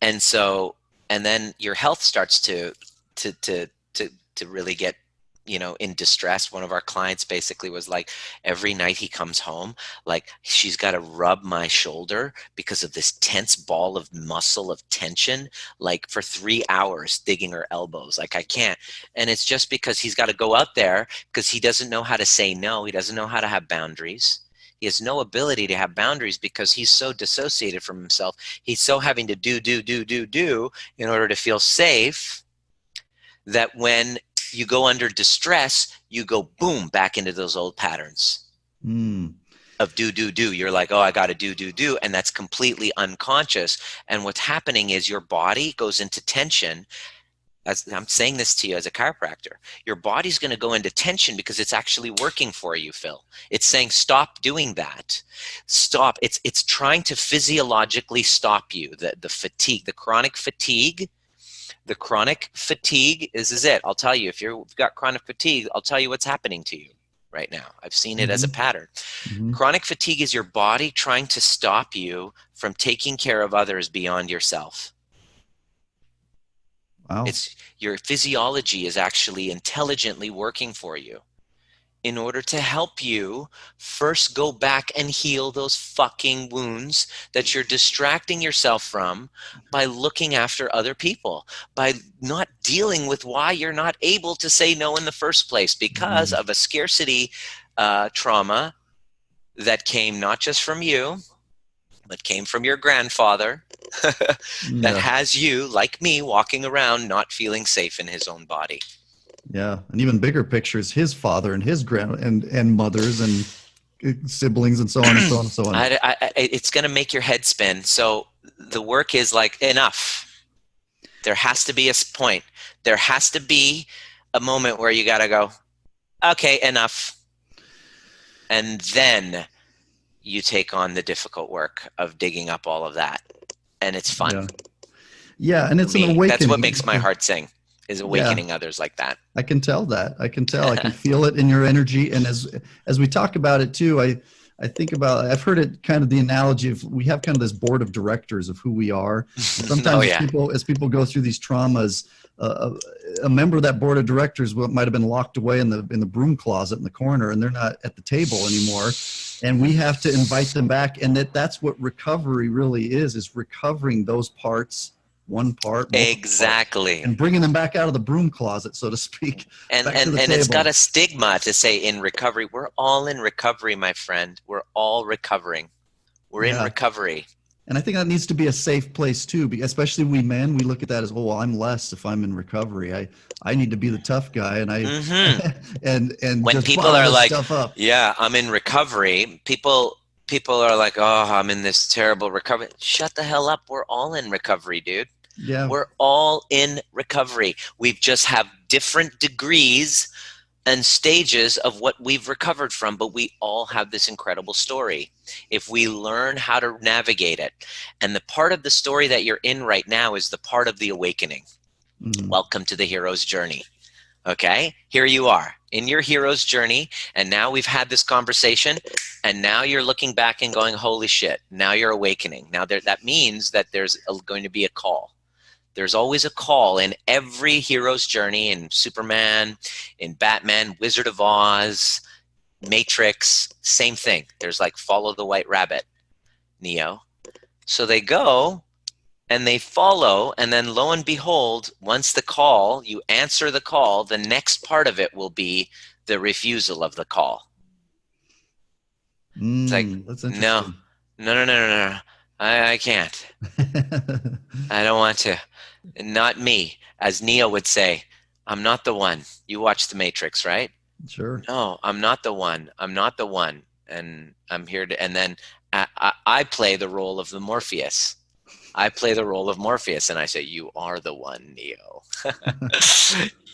And so, and then your health starts to really get, in distress. One of our clients basically was like, every night he comes home, like, she's got to rub my shoulder because of this tense ball of muscle of tension, like for 3 hours, digging her elbows. Like, I can't. And it's just because he's got to go out there, because he doesn't know how to say no. He doesn't know how to have boundaries. He has no ability to have boundaries because he's so dissociated from himself. He's so having to do in order to feel safe, that when you go under distress, you go boom back into those old patterns of do. You're like, oh, I got to do. And that's completely unconscious. And what's happening is your body goes into tension. As I'm saying this to you as a chiropractor, your body's going to go into tension because it's actually working for you, Phil. It's saying, stop doing that. Stop. It's trying to physiologically stop you. The fatigue, the chronic fatigue. The chronic fatigue is it. I'll tell you, if you've got chronic fatigue, I'll tell you what's happening to you right now. I've seen it as a pattern. Chronic fatigue is your body trying to stop you from taking care of others beyond yourself. Wow. It's your physiology is actually intelligently working for you in order to help you first go back and heal those fucking wounds that you're distracting yourself from by looking after other people, by not dealing with why you're not able to say no in the first place, because of a scarcity trauma that came not just from you, but came from your grandfather that has you, like me, walking around not feeling safe in his own body. Yeah, and even bigger pictures, his father and his and mothers and siblings and so on and so on and so on. It's going to make your head spin. So the work is like, enough. There has to be a point. There has to be a moment where you got to go, okay, enough. And then you take on the difficult work of digging up all of that. And it's fun. Yeah, and it's an awakening. That's what makes my heart sing, is awakening others like that. I can tell that. I can tell. I can feel it in your energy. And as we talk about it too, I think about, I've heard it kind of the analogy of, we have kind of this board of directors of who we are. Sometimes as people go through these traumas, a member of that board of directors might have been locked away in the broom closet in the corner, and they're not at the table anymore. And we have to invite them back. And that's what recovery really is recovering those parts, one part. Exactly. Parts, and bringing them back out of the broom closet, so to speak. And it's got a stigma to say in recovery. We're all in recovery, my friend. We're all recovering. We're in recovery. And I think that needs to be a safe place too, especially we men. We look at that as, oh, well, I'm less if I'm in recovery. I need to be the tough guy, and and when just people are like, stuff up. Yeah, I'm in recovery. People are like, oh, I'm in this terrible recovery. Shut the hell up. We're all in recovery, dude. Yeah, we're all in recovery. We just have different degrees and stages of what we've recovered from, but we all have this incredible story if we learn how to navigate it. And the part of the story that you're in right now is the part of the awakening. Welcome to the hero's journey. Okay, here you are in your hero's journey, and now we've had this conversation, and now you're looking back and going, holy shit, now you're awakening. Now that means that there's going to be a call. There's always a call in every hero's journey, in Superman, in Batman, Wizard of Oz, Matrix, same thing. There's like follow the white rabbit, Neo. So they go and they follow, and then lo and behold, once the call, you answer the call, the next part of it will be the refusal of the call. It's like, That's no, interesting. no. I can't. I don't want to. Not me. As Neo would say, I'm not the one. You watch The Matrix, right? Sure. No, I'm not the one. I'm not the one. And I'm here to, and then I play the role of the Morpheus. I play the role of Morpheus, and I say, you are the one, Neo.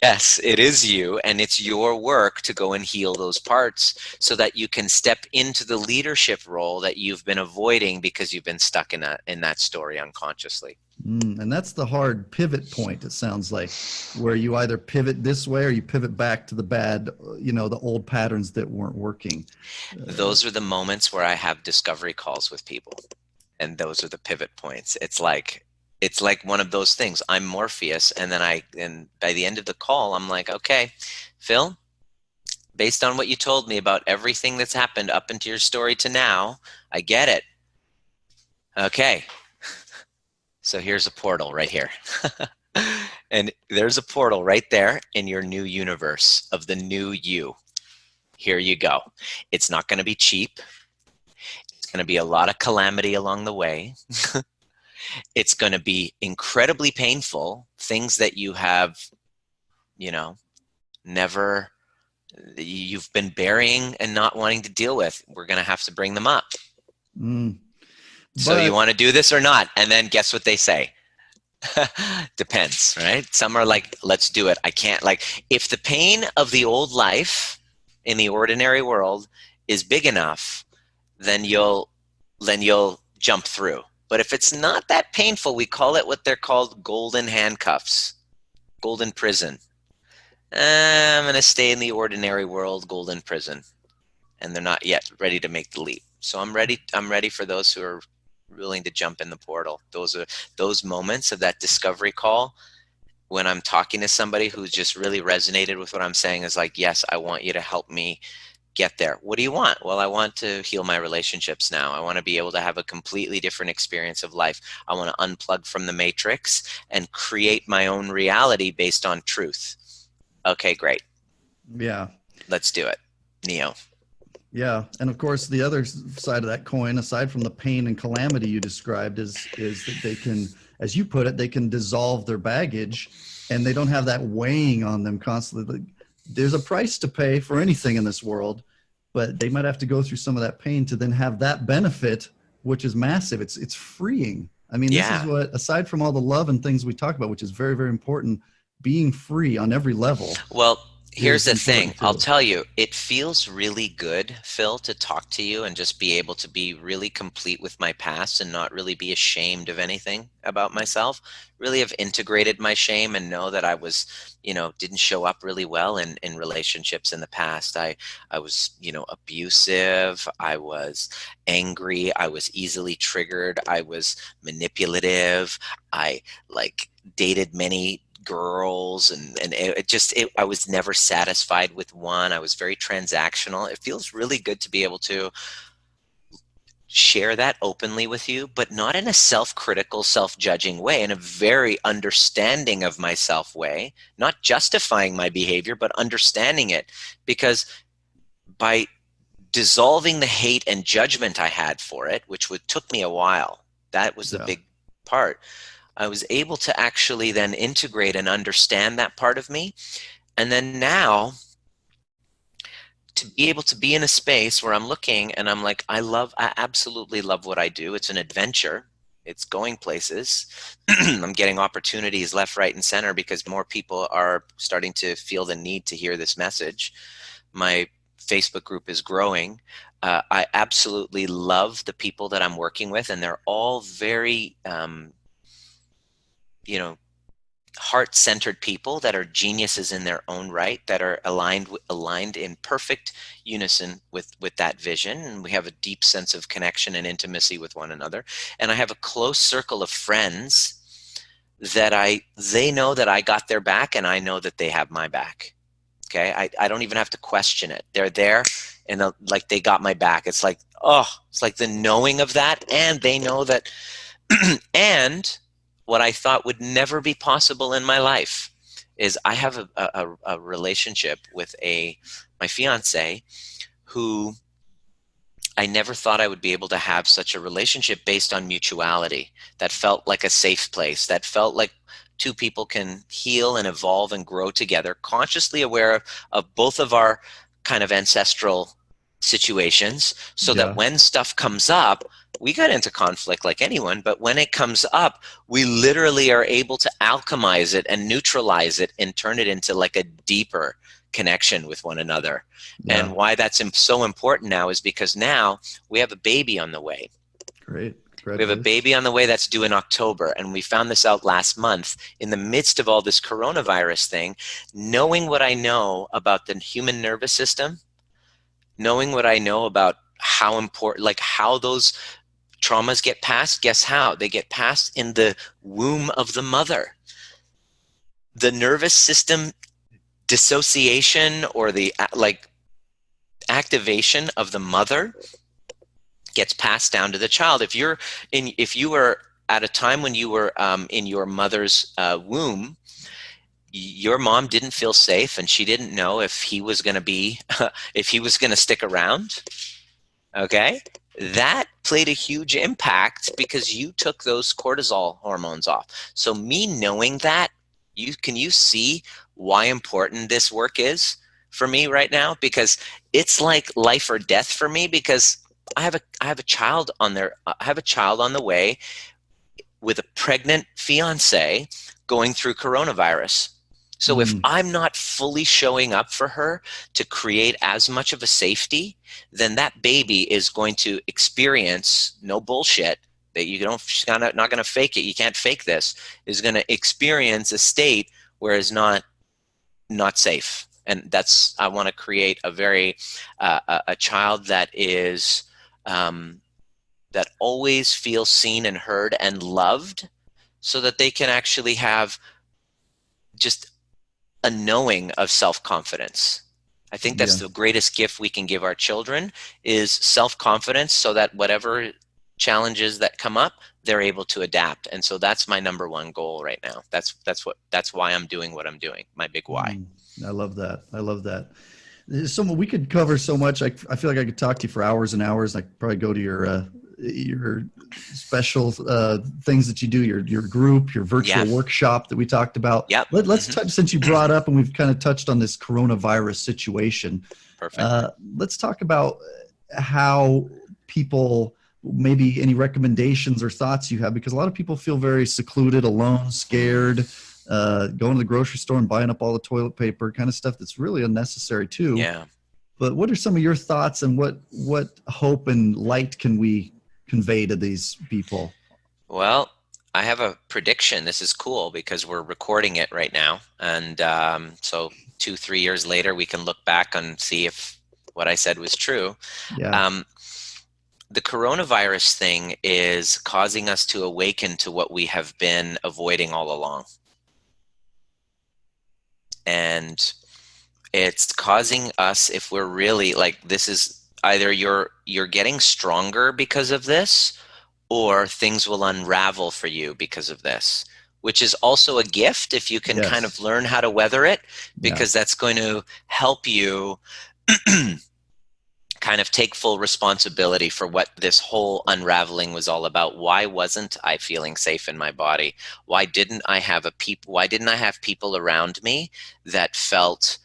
Yes, it is you, and it's your work to go and heal those parts so that you can step into the leadership role that you've been avoiding because you've been stuck in that story unconsciously. And that's the hard pivot point, it sounds like, where you either pivot this way or you pivot back to the bad, the old patterns that weren't working. Those are the moments where I have discovery calls with people, and those are the pivot points. It's like one of those things. I'm Morpheus, and then by the end of the call, I'm like, okay, Phil, based on what you told me about everything that's happened up into your story to now, I get it. Okay. So here's a portal right here. And there's a portal right there in your new universe of the new you. Here you go. It's not going to be cheap. It's going to be a lot of calamity along the way. It's going to be incredibly painful. Things that you have, never, you've been burying and not wanting to deal with. We're going to have to bring them up. So you want to do this or not? And then guess what they say? Depends, right? Some are like, let's do it. I can't, like, if the pain of the old life in the ordinary world is big enough, then you'll jump through. But if it's not that painful, we call it what they're called golden handcuffs, golden prison. I'm going to stay in the ordinary world, golden prison. And they're not yet ready to make the leap. So I'm ready for those who are willing to jump in the portal. Those are those moments of that discovery call when I'm talking to somebody who's just really resonated with what I'm saying, is like, yes, I want you to help me get there. What do you want? Well, I want to heal my relationships now. I want to be able to have a completely different experience of life. I want to unplug from the matrix and create my own reality based on truth. Okay, great. Yeah. Let's do it. Neo. Yeah. And of course, the other side of that coin, aside from the pain and calamity you described, is that they can, as you put it, they can dissolve their baggage and they don't have that weighing on them constantly. There's a price to pay for anything in this world, but they might have to go through some of that pain to then have that benefit, which is massive. It's freeing. I mean, this is what, aside from all the love and things we talk about, which is very, very important, being free on every level. Well, here's the thing. I'll tell you, it feels really good, Phil, to talk to you and just be able to be really complete with my past and not really be ashamed of anything about myself. Really have integrated my shame and know that I was, didn't show up really well in relationships in the past. I was, abusive. I was angry. I was easily triggered. I was manipulative. I dated many girls and I was never satisfied with one. I was very transactional. It feels really good to be able to share that openly with you, but not in a self-critical, self-judging way, in a very understanding of myself way, not justifying my behavior, but understanding it. Because by dissolving the hate and judgment I had for it, which took me a while, that was the big part. I was able to actually then integrate and understand that part of me. And then now to be able to be in a space where I'm looking and I'm like, I absolutely love what I do. It's an adventure. it's going places. I'm getting opportunities left, right, and center because more people are starting to feel the need to hear this message. My Facebook group is growing. I absolutely love the people that I'm working with, and they're all very, heart-centered people that are geniuses in their own right, that are aligned in perfect unison with that vision, and we have a deep sense of connection and intimacy with one another. And I have a close circle of friends that they know that I got their back, and I know that they have my back. Okay, I don't even have to question it. They're there, and like they got my back. It's like, oh, it's like the knowing of that, and they know that. And what I thought would never be possible in my life is I have a relationship with my fiance, who I never thought I would be able to have such a relationship based on mutuality. That felt like a safe place. That felt like two people can heal and evolve and grow together, consciously aware of both of our kind of ancestral situations, so that when stuff comes up, we got into conflict like anyone, but when it comes up, we literally are able to alchemize it and neutralize it and turn it into like a deeper connection with one another. Yeah. And why that's so important now is because now we have a baby on the way. Great. We have a baby on the way that's due in October, and we found this out last month in the midst of all this coronavirus thing. Knowing what I know about the human nervous system, knowing what I know about how important, like how those traumas get passed, guess how? They get passed in the womb of the mother. The nervous system dissociation, or the activation of the mother, gets passed down to the child. If you were at a time when you were in your mother's womb, your mom didn't feel safe, and she didn't know if he was going to be if he was going to stick around. Okay, that played a huge impact because you took those cortisol hormones off. So me knowing that, can you see why important this work is for me right now? Because it's like life or death for me, because I have a child on the way, with a pregnant fiance going through coronavirus. So if I'm not fully showing up for her to create as much of a safety, then that baby is going to experience, no bullshit, that she's not going to fake it. You can't fake this. Is going to experience a state where it's not safe. And I want to create a child that is, that always feels seen and heard and loved, so that they can actually have just a knowing of self-confidence. I think that's the greatest gift we can give our children, is self-confidence, so that whatever challenges that come up, they're able to adapt. And so that's my number one goal right now. That's why I'm doing what I'm doing. My big why. I love that. There's we could cover so much. I feel like I could talk to you for hours and hours. I could probably go to your special things that you do, your group, your virtual workshop that we talked about. Yep. Let's touch, since you brought up and we've kind of touched on this coronavirus situation. Perfect. Let's talk about how people, maybe any recommendations or thoughts you have, because a lot of people feel very secluded, alone, scared, going to the grocery store and buying up all the toilet paper, kind of stuff that's really unnecessary too. Yeah. But what are some of your thoughts, and what hope and light can we convey to these people? Well, I have a prediction. This is cool because we're recording it right now. And so 2-3 years later, we can look back and see if what I said was true. Yeah. The coronavirus thing is causing us to awaken to what we have been avoiding all along. And it's causing us, if we're really this is either you're getting stronger because of this, or things will unravel for you because of this, which is also a gift if you can kind of learn how to weather it, because that's going to help you kind of take full responsibility for what this whole unraveling was all about. Why wasn't I feeling safe in my body? Why didn't I have people around me that felt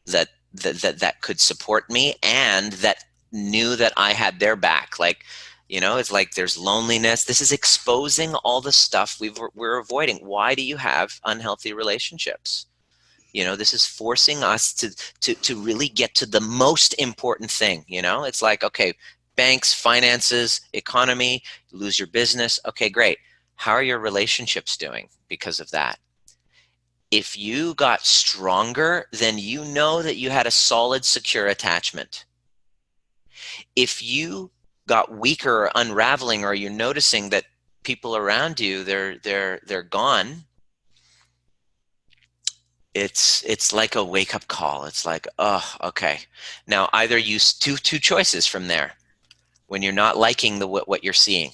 that could support me, and that knew that I had their back? Like, It's like there's loneliness. This is exposing all the stuff we're avoiding. Why do you have unhealthy relationships? This is forcing us to really get to the most important thing. It's like, okay, banks, finances, economy, lose your business. Okay, great. How are your relationships doing because of that? If you got stronger, then you know that you had a solid, secure attachment. If you got weaker or unraveling, or you're noticing that people around you, they're gone, it's like a wake-up call. It's like, oh, okay. Now either use two choices from there. When you're not liking what you're seeing,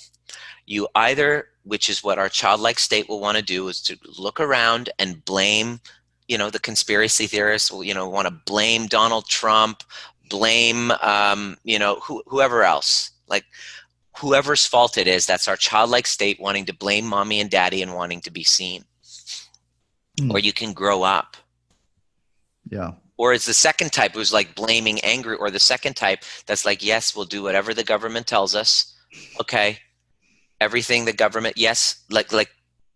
you either, which is what our childlike state will want to do, is to look around and blame, the conspiracy theorists will, want to blame Donald Trump, blame, whoever else, like whoever's fault it is. That's our childlike state, wanting to blame mommy and daddy and wanting to be seen. Or you can grow up. Yeah. Or it's the second type, who's like blaming, angry, or the second type that's like, yes, we'll do whatever the government tells us. Okay. Everything the government, yes, like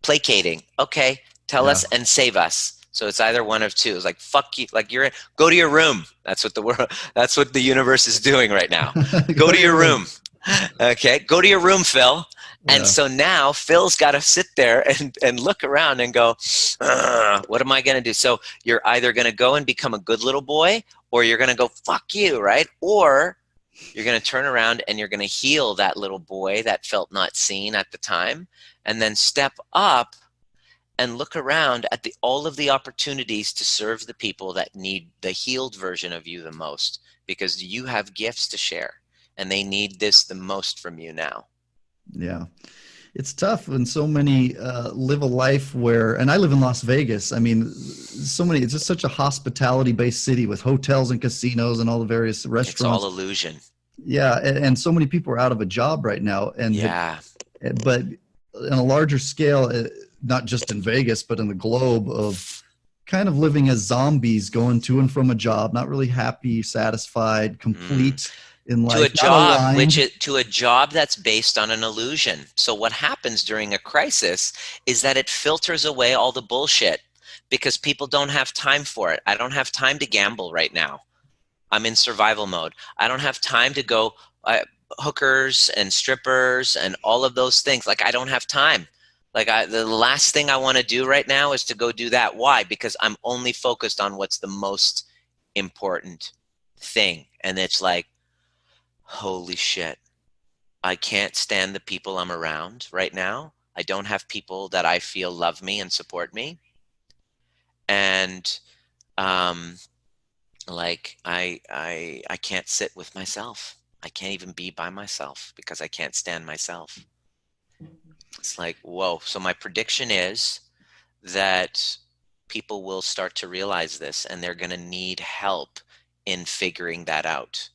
placating. Okay, tell us and save us. So it's either one of two. It's like, fuck you, like go to your room. That's what the universe is doing right now. Go to your room. Okay, go to your room, Phil. And so now Phil's got to sit there and look around and go, what am I going to do? So you're either going to go and become a good little boy, or you're going to go, fuck you, right? Or you're going to turn around and you're going to heal that little boy that felt not seen at the time, and then step up and look around at all of the opportunities to serve the people that need the healed version of you the most, because you have gifts to share and they need this the most from you now. Yeah. It's tough when so many live a life where, and I live in Las Vegas. I mean, it's just such a hospitality based city with hotels and casinos and all the various restaurants. It's all illusion. Yeah. And so many people are out of a job right now. And but on a larger scale, not just in Vegas, but in the globe, of kind of living as zombies, going to and from a job, not really happy, satisfied, complete. In life, to a job that's based on an illusion. So what happens during a crisis is that it filters away all the bullshit, because people don't have time for it. I don't have time to gamble right now. I'm in survival mode. I don't have time to go hookers and strippers and all of those things. Like, I don't have time. Like, the last thing I want to do right now is to go do that. Why? Because I'm only focused on what's the most important thing. And it's like, holy shit, I can't stand the people I'm around right now. I don't have people that I feel love me and support me. And like I can't sit with myself. I can't even be by myself because I can't stand myself. It's like, whoa. So my prediction is that people will start to realize this, and they're going to need help in figuring that out.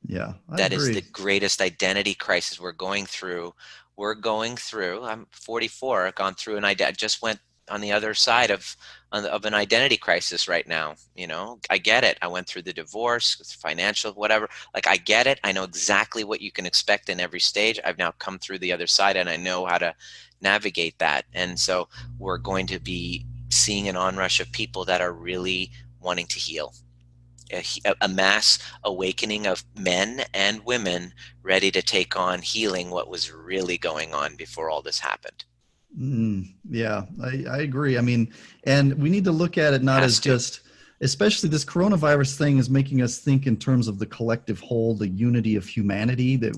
Yeah, that agree. Is the greatest identity crisis we're going through. I'm 44. I've gone through, and I just went on the other side of an identity crisis right now. I get it. I went through the divorce, financial, whatever. Like, I get it. I know exactly what you can expect in every stage. I've now come through the other side, and I know how to navigate that. And so we're going to be seeing an onrush of people that are really wanting to heal. A mass awakening of men and women ready to take on healing what was really going on before all this happened. Yeah, I agree. I mean, and we need to look at it not as just, especially this coronavirus thing is making us think in terms of the collective whole, the unity of humanity, that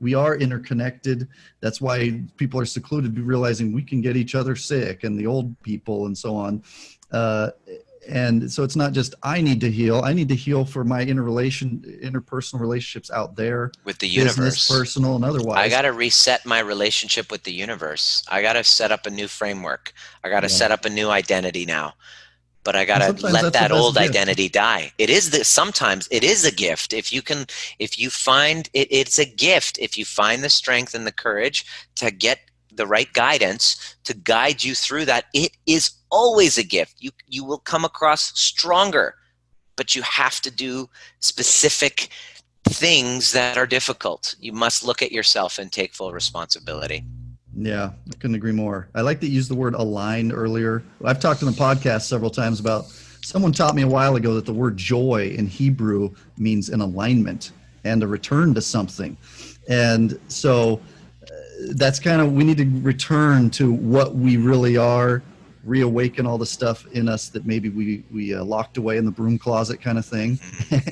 we are interconnected. That's why people are secluded, realizing we can get each other sick, and the old people and so on. And so it's not just I need to heal. I need to heal for my interpersonal relationships out there with the universe, business, personal, and otherwise. I got to reset my relationship with the universe. I got to set up a new framework. I got to set up a new identity now. But I got to let that old identity die. Sometimes it is a gift. If you find it, it's a gift. If you find the strength and the courage to get the right guidance to guide you through that, it is always a gift. You will come across stronger, but you have to do specific things that are difficult. You must look at yourself and take full responsibility. Yeah, I couldn't agree more. I like that you used the word aligned earlier. I've talked on the podcast several times about, someone taught me a while ago that the word joy in Hebrew means an alignment and a return to something. And so that's kind of, we need to return to what we really are, reawaken all the stuff in us that maybe we locked away in the broom closet kind of thing.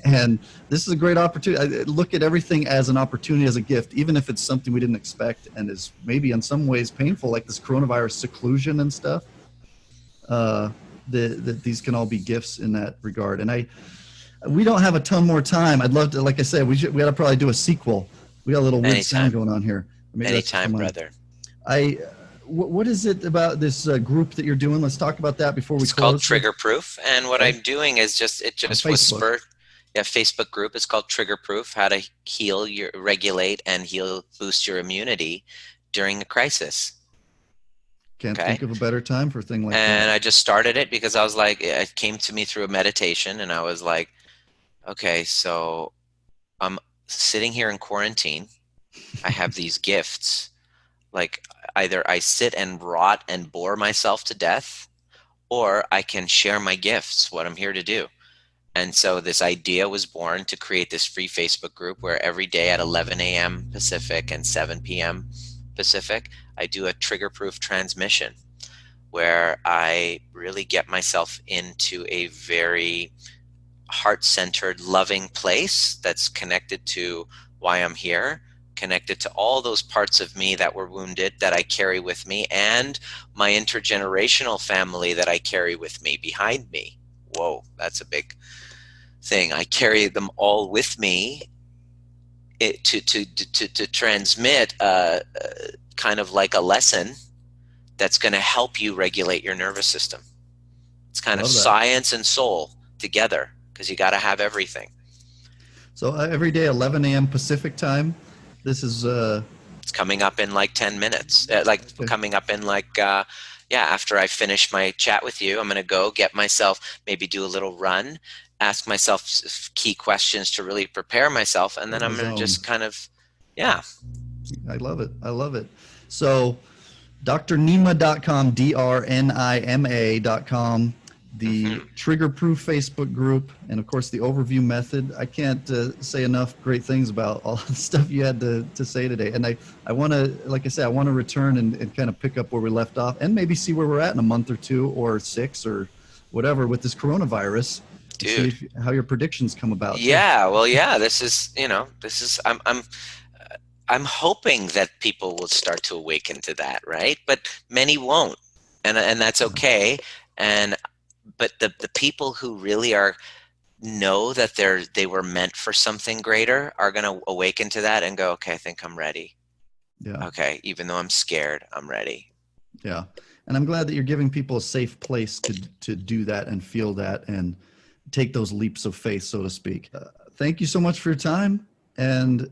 And this is a great opportunity. I look at everything as an opportunity, as a gift, even if it's something we didn't expect and is maybe in some ways painful, like this coronavirus seclusion and stuff. That these can all be gifts in that regard. And we don't have a ton more time. I'd love to, like I said, we got to probably do a sequel. We got a little weird sound going on here. Maybe anytime, brother. What is it about this group that you're doing? Let's talk about that before we close. It's called Trigger Proof, and what I'm doing is just was spurred. Yeah, Facebook group. It's called Trigger Proof: How to Regulate and Boost Your Immunity During a Crisis. Can't think of a better time for a thing like that. And I just started it because I was like, it came to me through a meditation, and I was like, okay, so I'm sitting here in quarantine. I have these gifts. Like, either I sit and rot and bore myself to death, or I can share my gifts, what I'm here to do. And so this idea was born to create this free Facebook group where every day at 11 a.m. Pacific and 7 p.m. Pacific, I do a trigger-proof transmission where I really get myself into a very heart-centered, loving place that's connected to why I'm here, connected to all those parts of me that were wounded that I carry with me, and my intergenerational family that I carry with me behind me. Whoa, that's a big thing. I carry them all with me to transmit kind of like a lesson that's going to help you regulate your nervous system. It's kind of science and soul together, because you got to have everything. So every day, 11 a.m. Pacific time. This is it's coming up in like 10 minutes. Coming up in like after I finish my chat with you, I'm going to go get myself, maybe do a little run, ask myself key questions to really prepare myself, and then I'm going to just kind of I love it. So drnima.com, drnima.com, the Trigger Proof Facebook group, and of course the overview method. I can't say enough great things about all the stuff you had to say today. And I want to, like I said, I want to return and kind of pick up where we left off, and maybe see where we're at in a month or 2 or 6 or whatever with this coronavirus. Dude, see how your predictions come about. Yeah, well, yeah, this is I'm hoping that people will start to awaken to that, right? But many won't, and that's okay. But the people who really know that they were meant for something greater are going to awaken to that and go, okay, I think I'm ready. Yeah. Okay, even though I'm scared, I'm ready. Yeah, and I'm glad that you're giving people a safe place to do that and feel that and take those leaps of faith, so to speak. Thank you so much for your time, and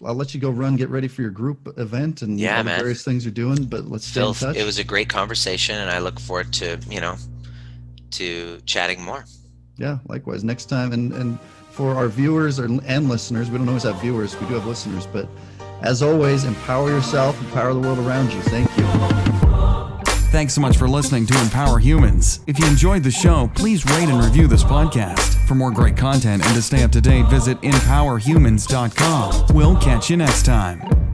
I'll let you go run, get ready for your group event and all the various things you're doing, but let's stay in touch. It was a great conversation, and I look forward to chatting more. Yeah, likewise. Next time, and for our viewers and listeners, we don't always have viewers, we do have listeners, but as always, empower yourself, empower the world around you. Thank you. Thanks so much for listening to Empower Humans. If you enjoyed the show, please rate and review this podcast. For more great content and to stay up to date, visit empowerhumans.com. We'll catch you next time.